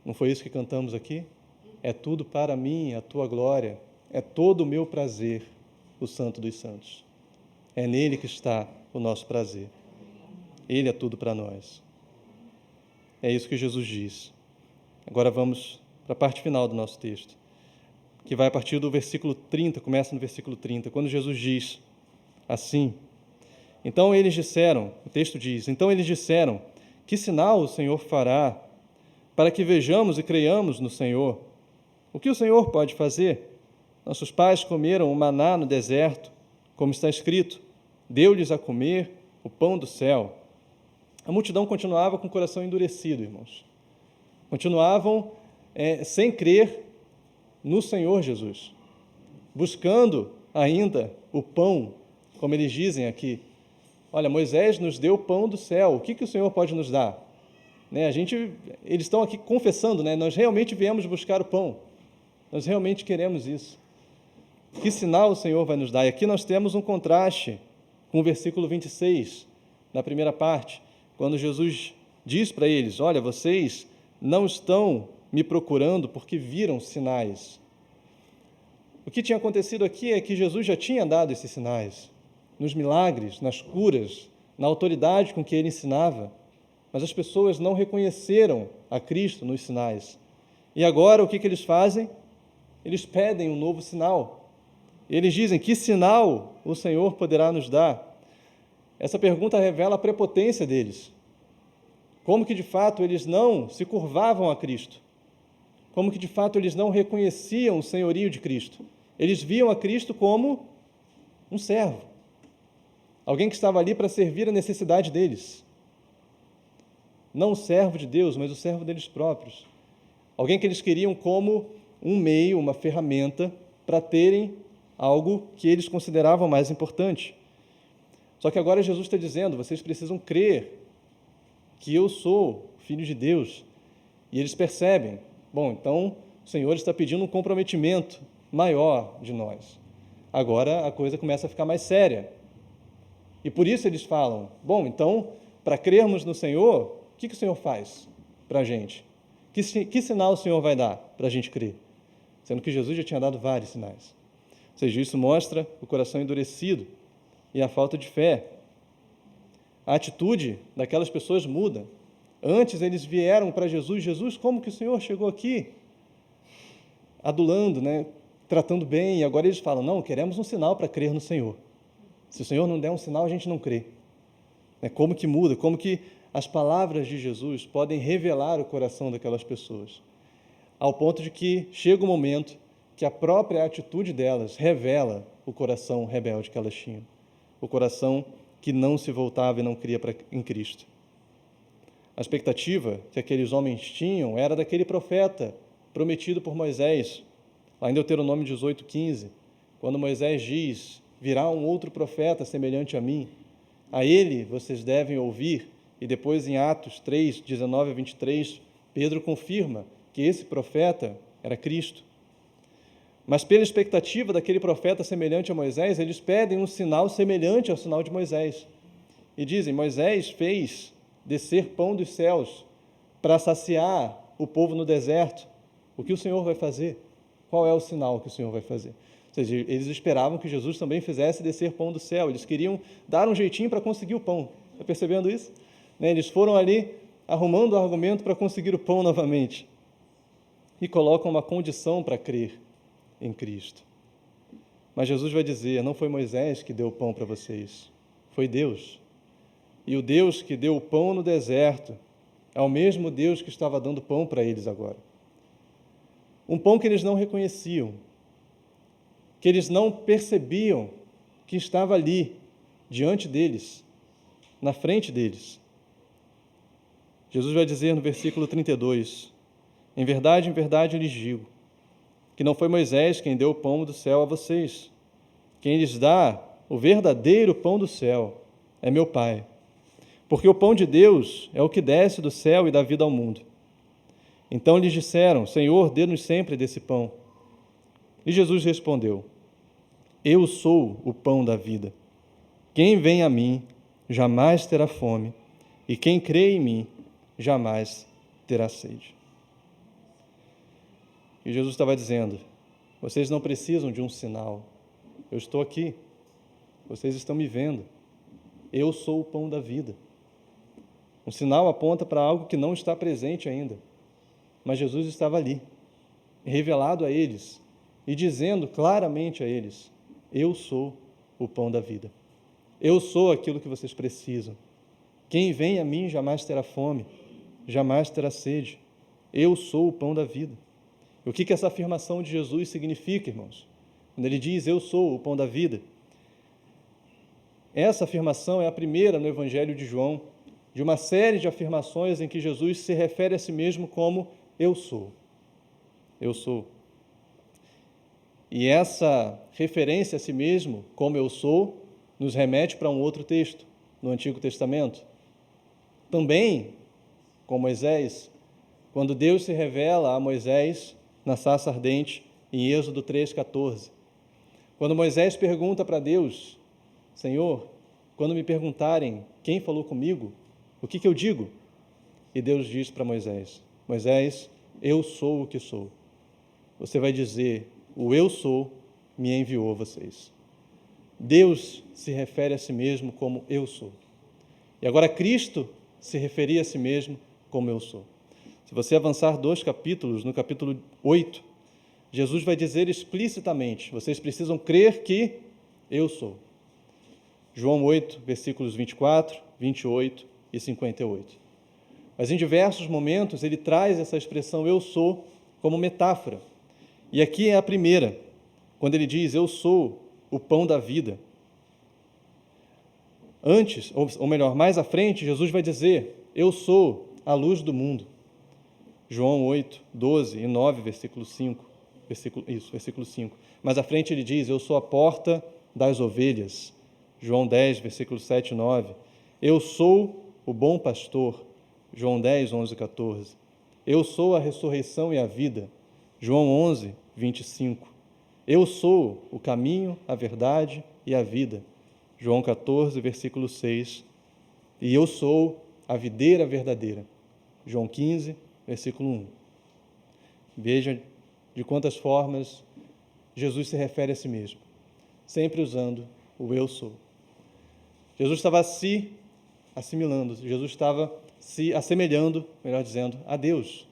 Não foi isso que cantamos aqui? É tudo para mim, a tua glória, é todo o meu prazer, o Santo dos Santos. É nele que está o nosso prazer. Ele é tudo para nós. É isso que Jesus diz. Agora vamos para a parte final do nosso texto, que vai a partir do versículo 30, começa no versículo 30, quando Jesus diz assim: então eles disseram, o texto diz, então eles disseram, que sinal o Senhor fará para que vejamos e creiamos no Senhor? O que o Senhor pode fazer? Nossos pais comeram o maná no deserto, como está escrito, deu-lhes a comer o pão do céu. A multidão continuava com o coração endurecido, irmãos. Continuavam sem crer no Senhor Jesus, buscando ainda o pão, como eles dizem aqui. Olha, Moisés nos deu o pão do céu, o que o Senhor pode nos dar? Eles estão aqui confessando, nós realmente viemos buscar o pão, nós realmente queremos isso. Que sinal o Senhor vai nos dar? E aqui nós temos um contraste com o versículo 26, na primeira parte, quando Jesus diz para eles, olha, vocês não estão me procurando porque viram sinais. O que tinha acontecido aqui é que Jesus já tinha dado esses sinais, nos milagres, nas curas, na autoridade com que ele ensinava, mas as pessoas não reconheceram a Cristo nos sinais. E agora o que eles fazem? Eles pedem um novo sinal. Eles dizem, que sinal o Senhor poderá nos dar? Essa pergunta revela a prepotência deles. Como que de fato eles não se curvavam a Cristo? Como que de fato eles não reconheciam o senhorio de Cristo? Eles viam a Cristo como um servo, alguém que estava ali para servir a necessidade deles. Não o servo de Deus, mas o servo deles próprios. Alguém que eles queriam como um meio, uma ferramenta para terem algo que eles consideravam mais importante. Só que agora Jesus está dizendo, vocês precisam crer que eu sou Filho de Deus. E eles percebem, bom, então o Senhor está pedindo um comprometimento maior de nós. Agora a coisa começa a ficar mais séria. E por isso eles falam, bom, então, para crermos no Senhor, o que o Senhor faz para a gente? Que sinal o Senhor vai dar para a gente crer? Sendo que Jesus já tinha dado vários sinais. Ou seja, isso mostra o coração endurecido e a falta de fé. A atitude daquelas pessoas muda. Antes eles vieram para Jesus, Jesus, como que o Senhor chegou aqui? Adulando, tratando bem, e agora eles falam, não, queremos um sinal para crer no Senhor. Se o Senhor não der um sinal, a gente não crê. Como que muda, como que as palavras de Jesus podem revelar o coração daquelas pessoas, ao ponto de que chega um momento que a própria atitude delas revela o coração rebelde que elas tinham, o coração que não se voltava e não cria em Cristo. A expectativa que aqueles homens tinham era daquele profeta prometido por Moisés, lá em Deuteronômio 18:15, quando Moisés diz, virá um outro profeta semelhante a mim, a ele vocês devem ouvir, e depois em Atos 3, 19 a 23, Pedro confirma que esse profeta era Cristo. Mas pela expectativa daquele profeta semelhante a Moisés, eles pedem um sinal semelhante ao sinal de Moisés. E dizem, Moisés fez descer pão dos céus para saciar o povo no deserto. O que o Senhor vai fazer? Qual é o sinal que o Senhor vai fazer? Ou seja, eles esperavam que Jesus também fizesse descer pão do céu. Eles queriam dar um jeitinho para conseguir o pão. Está percebendo isso? Eles foram ali arrumando o argumento para conseguir o pão novamente. E colocam uma condição para crer em Cristo. Mas Jesus vai dizer, não foi Moisés que deu o pão para vocês, foi Deus. E o Deus que deu o pão no deserto é o mesmo Deus que estava dando pão para eles agora. Um pão que eles não reconheciam, que eles não percebiam que estava ali, diante deles, na frente deles. Jesus vai dizer no versículo 32, em verdade, eu lhes digo, que não foi Moisés quem deu o pão do céu a vocês. Quem lhes dá o verdadeiro pão do céu é meu Pai. Porque o pão de Deus é o que desce do céu e dá vida ao mundo. Então lhes disseram, Senhor, dê-nos sempre desse pão. E Jesus respondeu, eu sou o pão da vida. Quem vem a mim jamais terá fome, e quem crê em mim jamais terá sede. E Jesus estava dizendo: vocês não precisam de um sinal. Eu estou aqui. Vocês estão me vendo. Eu sou o pão da vida. Um sinal aponta para algo que não está presente ainda. Mas Jesus estava ali, revelado a eles e dizendo claramente a eles: eu sou o pão da vida. Eu sou aquilo que vocês precisam. Quem vem a mim jamais terá fome, jamais terá sede. Eu sou o pão da vida. E o que essa afirmação de Jesus significa, irmãos? Quando ele diz: eu sou o pão da vida, essa afirmação é a primeira no Evangelho de João, de uma série de afirmações em que Jesus se refere a si mesmo como eu sou. Eu sou. E essa referência a si mesmo, como eu sou, nos remete para um outro texto, no Antigo Testamento. Também, com Moisés, quando Deus se revela a Moisés na sarça ardente, em Êxodo 3,14. Quando Moisés pergunta para Deus: Senhor, quando me perguntarem quem falou comigo, o que eu digo? E Deus diz para Moisés: Moisés, eu sou o que sou. Você vai dizer: o eu sou me enviou a vocês. Deus se refere a si mesmo como eu sou. E agora Cristo se referia a si mesmo como eu sou. Se você avançar 2 capítulos, no capítulo 8, Jesus vai dizer explicitamente: vocês precisam crer que eu sou. João 8, versículos 24, 28 e 58. Mas em diversos momentos ele traz essa expressão eu sou como metáfora. E aqui é a primeira, quando ele diz: eu sou o pão da vida. Antes, ou melhor, mais à frente, Jesus vai dizer: eu sou a luz do mundo. João 8, 12 e 9, versículo 5. Versículo 5. Mais à frente ele diz: eu sou a porta das ovelhas. João 10, versículo 7 e 9. Eu sou o bom pastor. João 10, 11 e 14. Eu sou a ressurreição e a vida. João 11, 25. Eu sou o caminho, a verdade e a vida. João 14, versículo 6. E eu sou a videira verdadeira. João 15, versículo 1. Veja de quantas formas Jesus se refere a si mesmo, sempre usando o eu sou. Jesus estava se assimilando, Jesus estava se assemelhando, melhor dizendo, a Deus,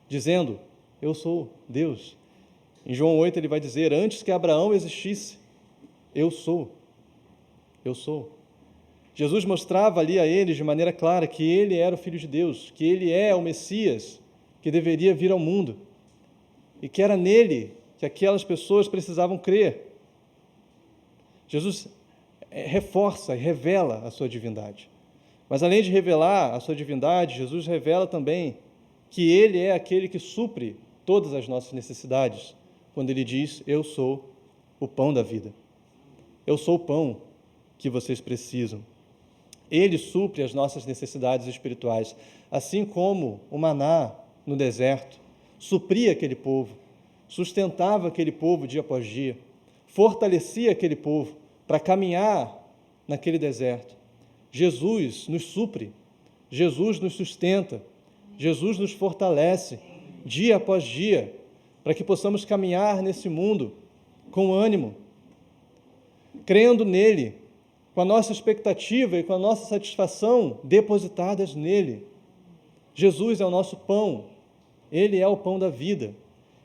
dizendo: eu sou Deus. Em João 8 ele vai dizer: antes que Abraão existisse, eu sou. Eu sou. Jesus mostrava ali a eles de maneira clara que ele era o Filho de Deus, que ele é o Messias que deveria vir ao mundo e que era nele que aquelas pessoas precisavam crer. Jesus reforça e revela a sua divindade. Mas além de revelar a sua divindade, Jesus revela também que ele é aquele que supre todas as nossas necessidades, quando ele diz: eu sou o pão da vida. Eu sou o pão que vocês precisam. Ele supre as nossas necessidades espirituais, assim como o maná no deserto supria aquele povo, sustentava aquele povo dia após dia, fortalecia aquele povo para caminhar naquele deserto. Jesus nos supre, Jesus nos sustenta, Jesus nos fortalece dia após dia, para que possamos caminhar nesse mundo com ânimo, crendo nele, com a nossa expectativa e com a nossa satisfação depositadas nele. Jesus é o nosso pão, ele é o pão da vida.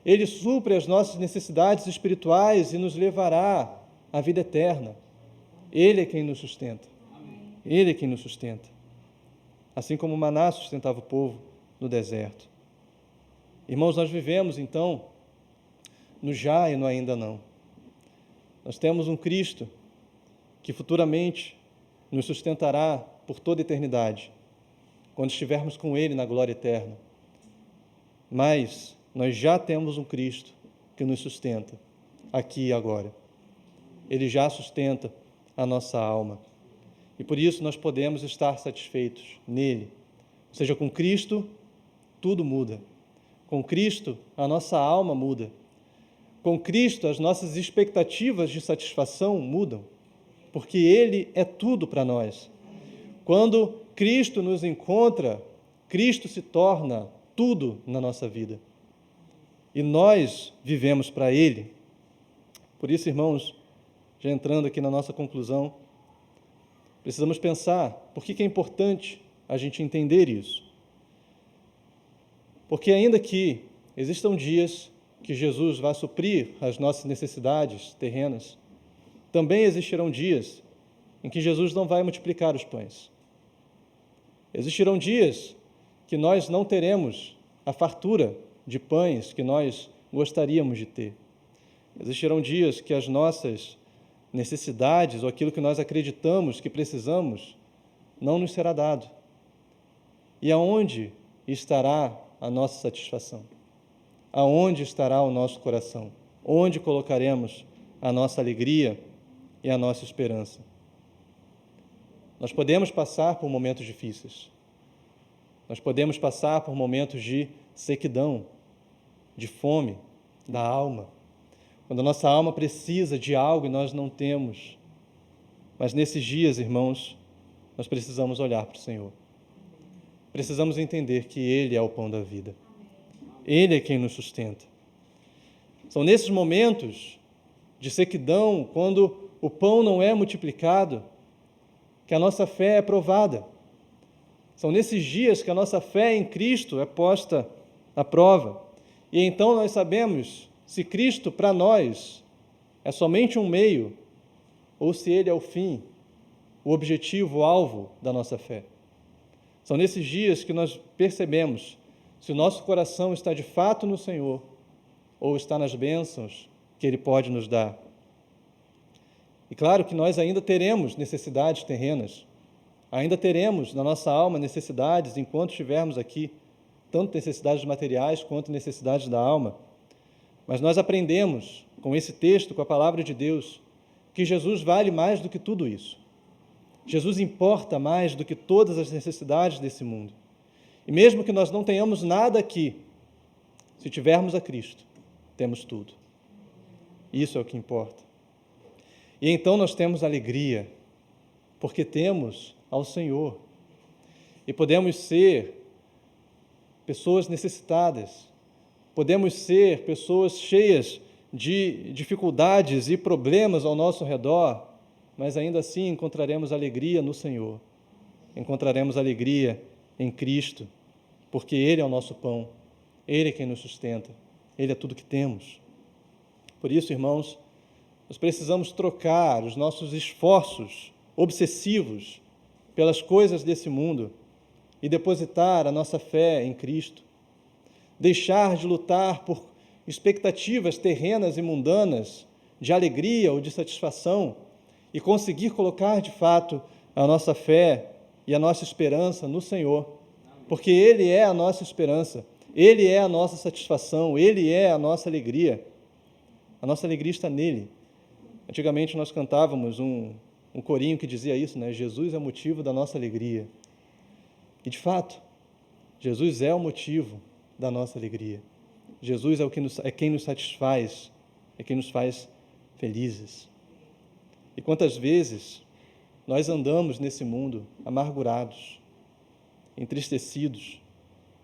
Ele supre as nossas necessidades espirituais e nos levará à vida eterna. Ele é quem nos sustenta. Ele é quem nos sustenta. Assim como o maná sustentava o povo no deserto. Irmãos, nós vivemos, então, no já e no ainda não. Nós temos um Cristo que futuramente nos sustentará por toda a eternidade, quando estivermos com Ele na glória eterna. Mas nós já temos um Cristo que nos sustenta aqui e agora. Ele já sustenta a nossa alma. E por isso nós podemos estar satisfeitos nele. Ou seja, com Cristo tudo muda. Com Cristo a nossa alma muda. Com Cristo as nossas expectativas de satisfação mudam, porque Ele é tudo para nós. Quando Cristo nos encontra, Cristo se torna tudo na nossa vida. e nós vivemos para Ele. Por isso, irmãos, já entrando aqui na nossa conclusão, precisamos pensar por que é importante a gente entender isso. Porque ainda que existam dias que Jesus vai suprir as nossas necessidades terrenas, também existirão dias em que Jesus não vai multiplicar os pães. Existirão dias que nós não teremos a fartura de pães que nós gostaríamos de ter. Existirão dias que as nossas necessidades ou aquilo que nós acreditamos que precisamos não nos será dado. E aonde estará a nossa satisfação? Aonde estará o nosso coração? Onde colocaremos a nossa alegria e a nossa esperança? Nós podemos passar por momentos difíceis. Nós podemos passar por momentos de sequidão, de fome da alma, quando a nossa alma precisa de algo e nós não temos. Mas nesses dias, irmãos, nós precisamos olhar para o Senhor. Precisamos entender que Ele é o pão da vida. Ele é quem nos sustenta. São nesses momentos de sequidão, quando o pão não é multiplicado, que a nossa fé é provada. São nesses dias que a nossa fé em Cristo é posta à prova. E então nós sabemos se Cristo para nós é somente um meio ou se Ele é o fim, o objetivo, o alvo da nossa fé. São nesses dias que nós percebemos se o nosso coração está de fato no Senhor ou está nas bênçãos que Ele pode nos dar. E claro que nós ainda teremos necessidades terrenas, ainda teremos na nossa alma necessidades enquanto estivermos aqui, tanto necessidades materiais quanto necessidades da alma. Mas nós aprendemos com esse texto, com a palavra de Deus, que Jesus vale mais do que tudo isso. Jesus importa mais do que todas as necessidades desse mundo. E mesmo que nós não tenhamos nada aqui, se tivermos a Cristo, temos tudo. Isso é o que importa. E então nós temos alegria, porque temos ao Senhor. E podemos ser pessoas necessitadas, podemos ser pessoas cheias de dificuldades e problemas ao nosso redor, mas ainda assim encontraremos alegria no Senhor, encontraremos alegria em Cristo, porque Ele é o nosso pão, Ele é quem nos sustenta, Ele é tudo que temos. Por isso, irmãos, nós precisamos trocar os nossos esforços obsessivos pelas coisas desse mundo e depositar a nossa fé em Cristo. Deixar de lutar por expectativas terrenas e mundanas de alegria ou de satisfação e conseguir colocar de fato a nossa fé e a nossa esperança no Senhor, porque Ele é a nossa esperança, Ele é a nossa satisfação, Ele é a nossa alegria. A nossa alegria está nele. Antigamente nós cantávamos um corinho que dizia isso, né? Jesus é o motivo da nossa alegria. E de fato, Jesus é o motivo da nossa alegria. Jesus é quem nos satisfaz, é quem nos faz felizes. E quantas vezes nós andamos nesse mundo amargurados, entristecidos,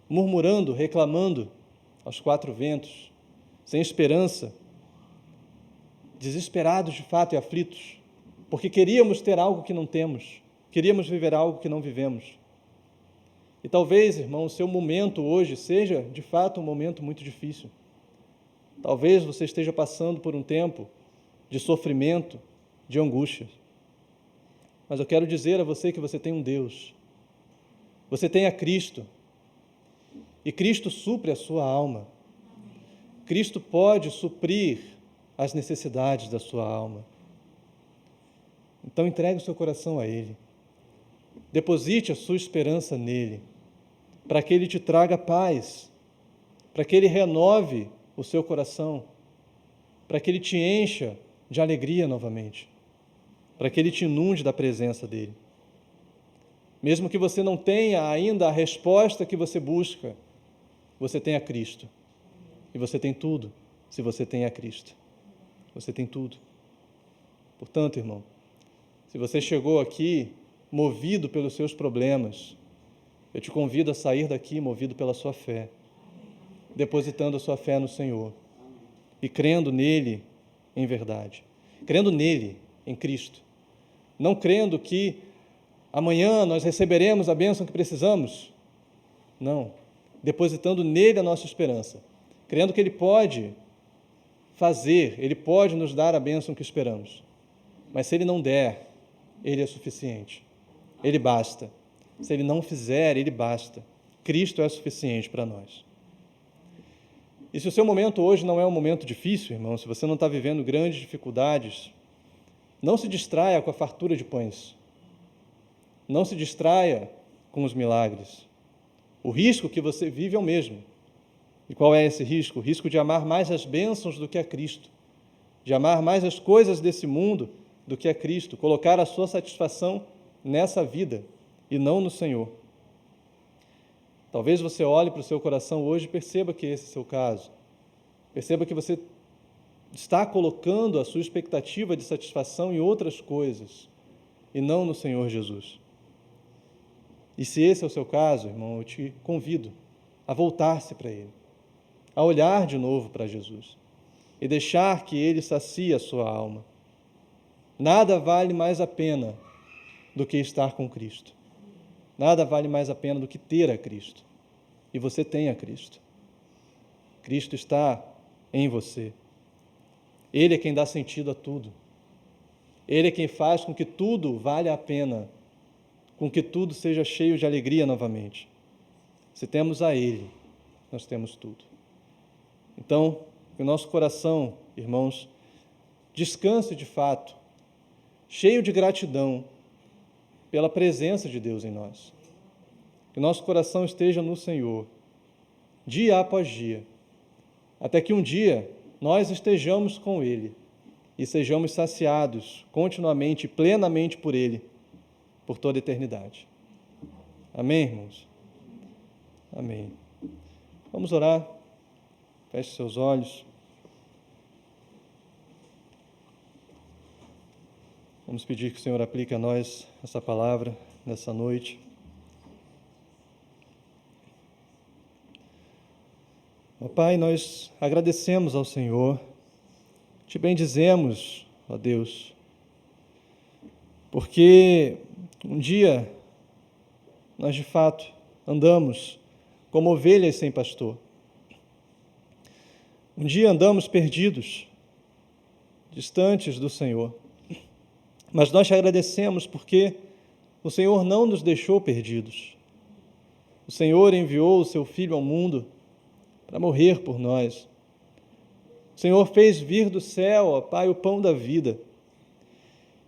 murmurando, reclamando aos quatro ventos, sem esperança, desesperados de fato e aflitos, porque queríamos ter algo que não temos, queríamos viver algo que não vivemos. E talvez, irmão, o seu momento hoje seja, de fato, um momento muito difícil. Talvez você esteja passando por um tempo de sofrimento, de angústia. Mas eu quero dizer a você que você tem um Deus. Você tem a Cristo. E Cristo supre a sua alma. Cristo pode suprir as necessidades da sua alma. Então entregue o seu coração a Ele. Deposite a sua esperança nele, para que Ele te traga paz, para que Ele renove o seu coração, para que Ele te encha de alegria novamente, para que Ele te inunde da presença dEle. Mesmo que você não tenha ainda a resposta que você busca, você tem a Cristo. E você tem tudo, se você tem a Cristo. Você tem tudo. Portanto, irmão, se você chegou aqui movido pelos seus problemas, eu te convido a sair daqui movido pela sua fé. depositando a sua fé no Senhor e crendo nele em verdade, crendo nele, em Cristo, não crendo que amanhã nós receberemos a bênção que precisamos, não, depositando nele a nossa esperança, crendo que ele pode fazer, ele pode nos dar a bênção que esperamos, mas se ele não der, ele é suficiente, ele basta, se ele não fizer, ele basta, Cristo é suficiente para nós. E se o seu momento hoje não é um momento difícil, irmão, se você não está vivendo grandes dificuldades, não se distraia com a fartura de pães. Não se distraia com os milagres. O risco que você vive é o mesmo. E qual é esse risco? O risco de amar mais as bênçãos do que a Cristo, de amar mais as coisas desse mundo do que a Cristo, colocar a sua satisfação nessa vida e não no Senhor. Talvez você olhe para o seu coração hoje e perceba que esse é o seu caso. Perceba que você está colocando a sua expectativa de satisfação em outras coisas e não no Senhor Jesus. E se esse é o seu caso, irmão, eu te convido a voltar-se para Ele, a olhar de novo para Jesus e deixar que Ele sacie a sua alma. Nada vale mais a pena do que estar com Cristo. Nada vale mais a pena do que ter a Cristo. E você tem a Cristo. Cristo está em você. Ele é quem dá sentido a tudo. Ele é quem faz com que tudo valha a pena, com que tudo seja cheio de alegria novamente. Se temos a Ele, nós temos tudo. Então, que o nosso coração, irmãos, descanse de fato, cheio de gratidão pela presença de Deus em nós. Que nosso coração esteja no Senhor, dia após dia, até que um dia nós estejamos com Ele e sejamos saciados continuamente e plenamente por Ele, por toda a eternidade. Amém, irmãos? Amém. Vamos orar. Feche seus olhos. Vamos pedir que o Senhor aplique a nós essa palavra nessa noite. Ó Pai, nós agradecemos ao Senhor, te bendizemos, ó Deus, porque um dia nós de fato andamos como ovelhas sem pastor. Um dia andamos perdidos, distantes do Senhor. Mas nós te agradecemos porque o Senhor não nos deixou perdidos. O Senhor enviou o seu Filho ao mundo para morrer por nós. O Senhor fez vir do céu, ó Pai, o pão da vida.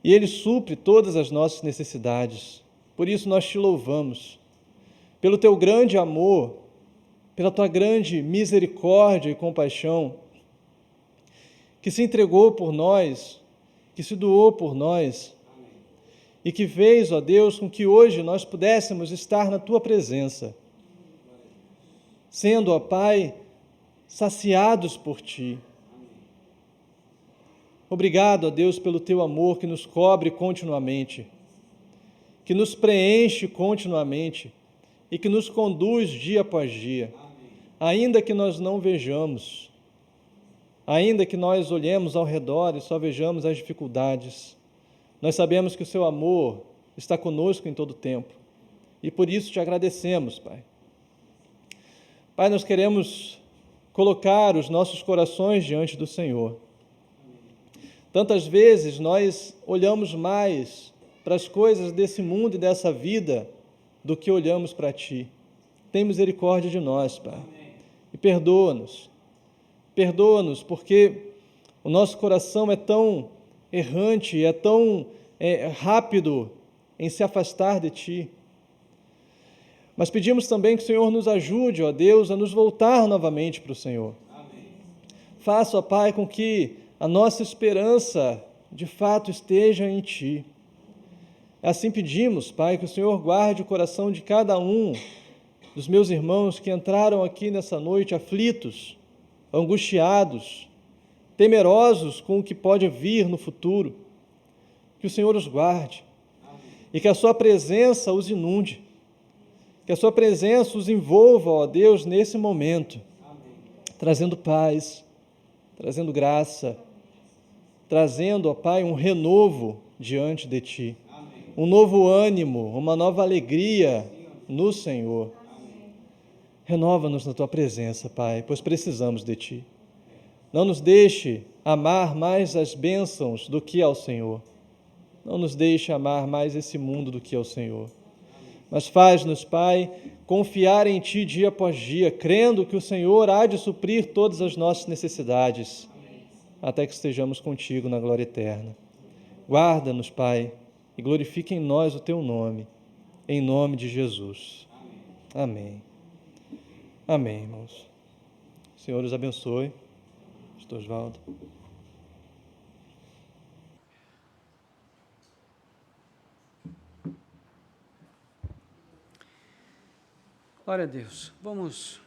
E Ele supre todas as nossas necessidades. Por isso nós te louvamos. Pelo teu grande amor, pela tua grande misericórdia e compaixão, que se entregou por nós, que se doou por nós, e que fez, ó Deus, com que hoje nós pudéssemos estar na tua presença, sendo, ó Pai, saciados por ti. Obrigado, ó Deus, pelo teu amor que nos cobre continuamente, que nos preenche continuamente e que nos conduz dia após dia, ainda que nós não vejamos, ainda que nós olhemos ao redor e só vejamos as dificuldades, nós sabemos que o seu amor está conosco em todo o tempo e por isso te agradecemos, Pai. Pai, nós queremos colocar os nossos corações diante do Senhor. Tantas vezes nós olhamos mais para as coisas desse mundo e dessa vida do que olhamos para Ti. Tem misericórdia de nós, Pai. E perdoa-nos. Perdoa-nos porque o nosso coração é tão errante, é tão rápido em se afastar de Ti. Mas pedimos também que o Senhor nos ajude, ó Deus, a nos voltar novamente para o Senhor. Amém. Faça, ó Pai, com que a nossa esperança, de fato, esteja em Ti. Assim pedimos, Pai, que o Senhor guarde o coração de cada um dos meus irmãos que entraram aqui nessa noite aflitos, angustiados, temerosos com o que pode vir no futuro. Que o Senhor os guarde. Amém. E que a sua presença os inunde. Que a sua presença os envolva, ó Deus, nesse momento. Amém. trazendo paz, trazendo graça, trazendo, ó Pai, um renovo diante de Ti, um novo ânimo, uma nova alegria no Senhor. Renova-nos na Tua presença, Pai, pois precisamos de Ti. Não nos deixe amar mais as bênçãos do que ao Senhor. Não nos deixe amar mais esse mundo do que ao Senhor. Mas faz-nos, Pai, confiar em Ti dia após dia, crendo que o Senhor há de suprir todas as nossas necessidades, até que estejamos contigo na glória eterna. Guarda-nos, Pai, e glorifique em nós o Teu nome, em nome de Jesus. Amém. Amém, irmãos. O Senhor os abençoe. Pastor Osvaldo. Glória a Deus. Vamos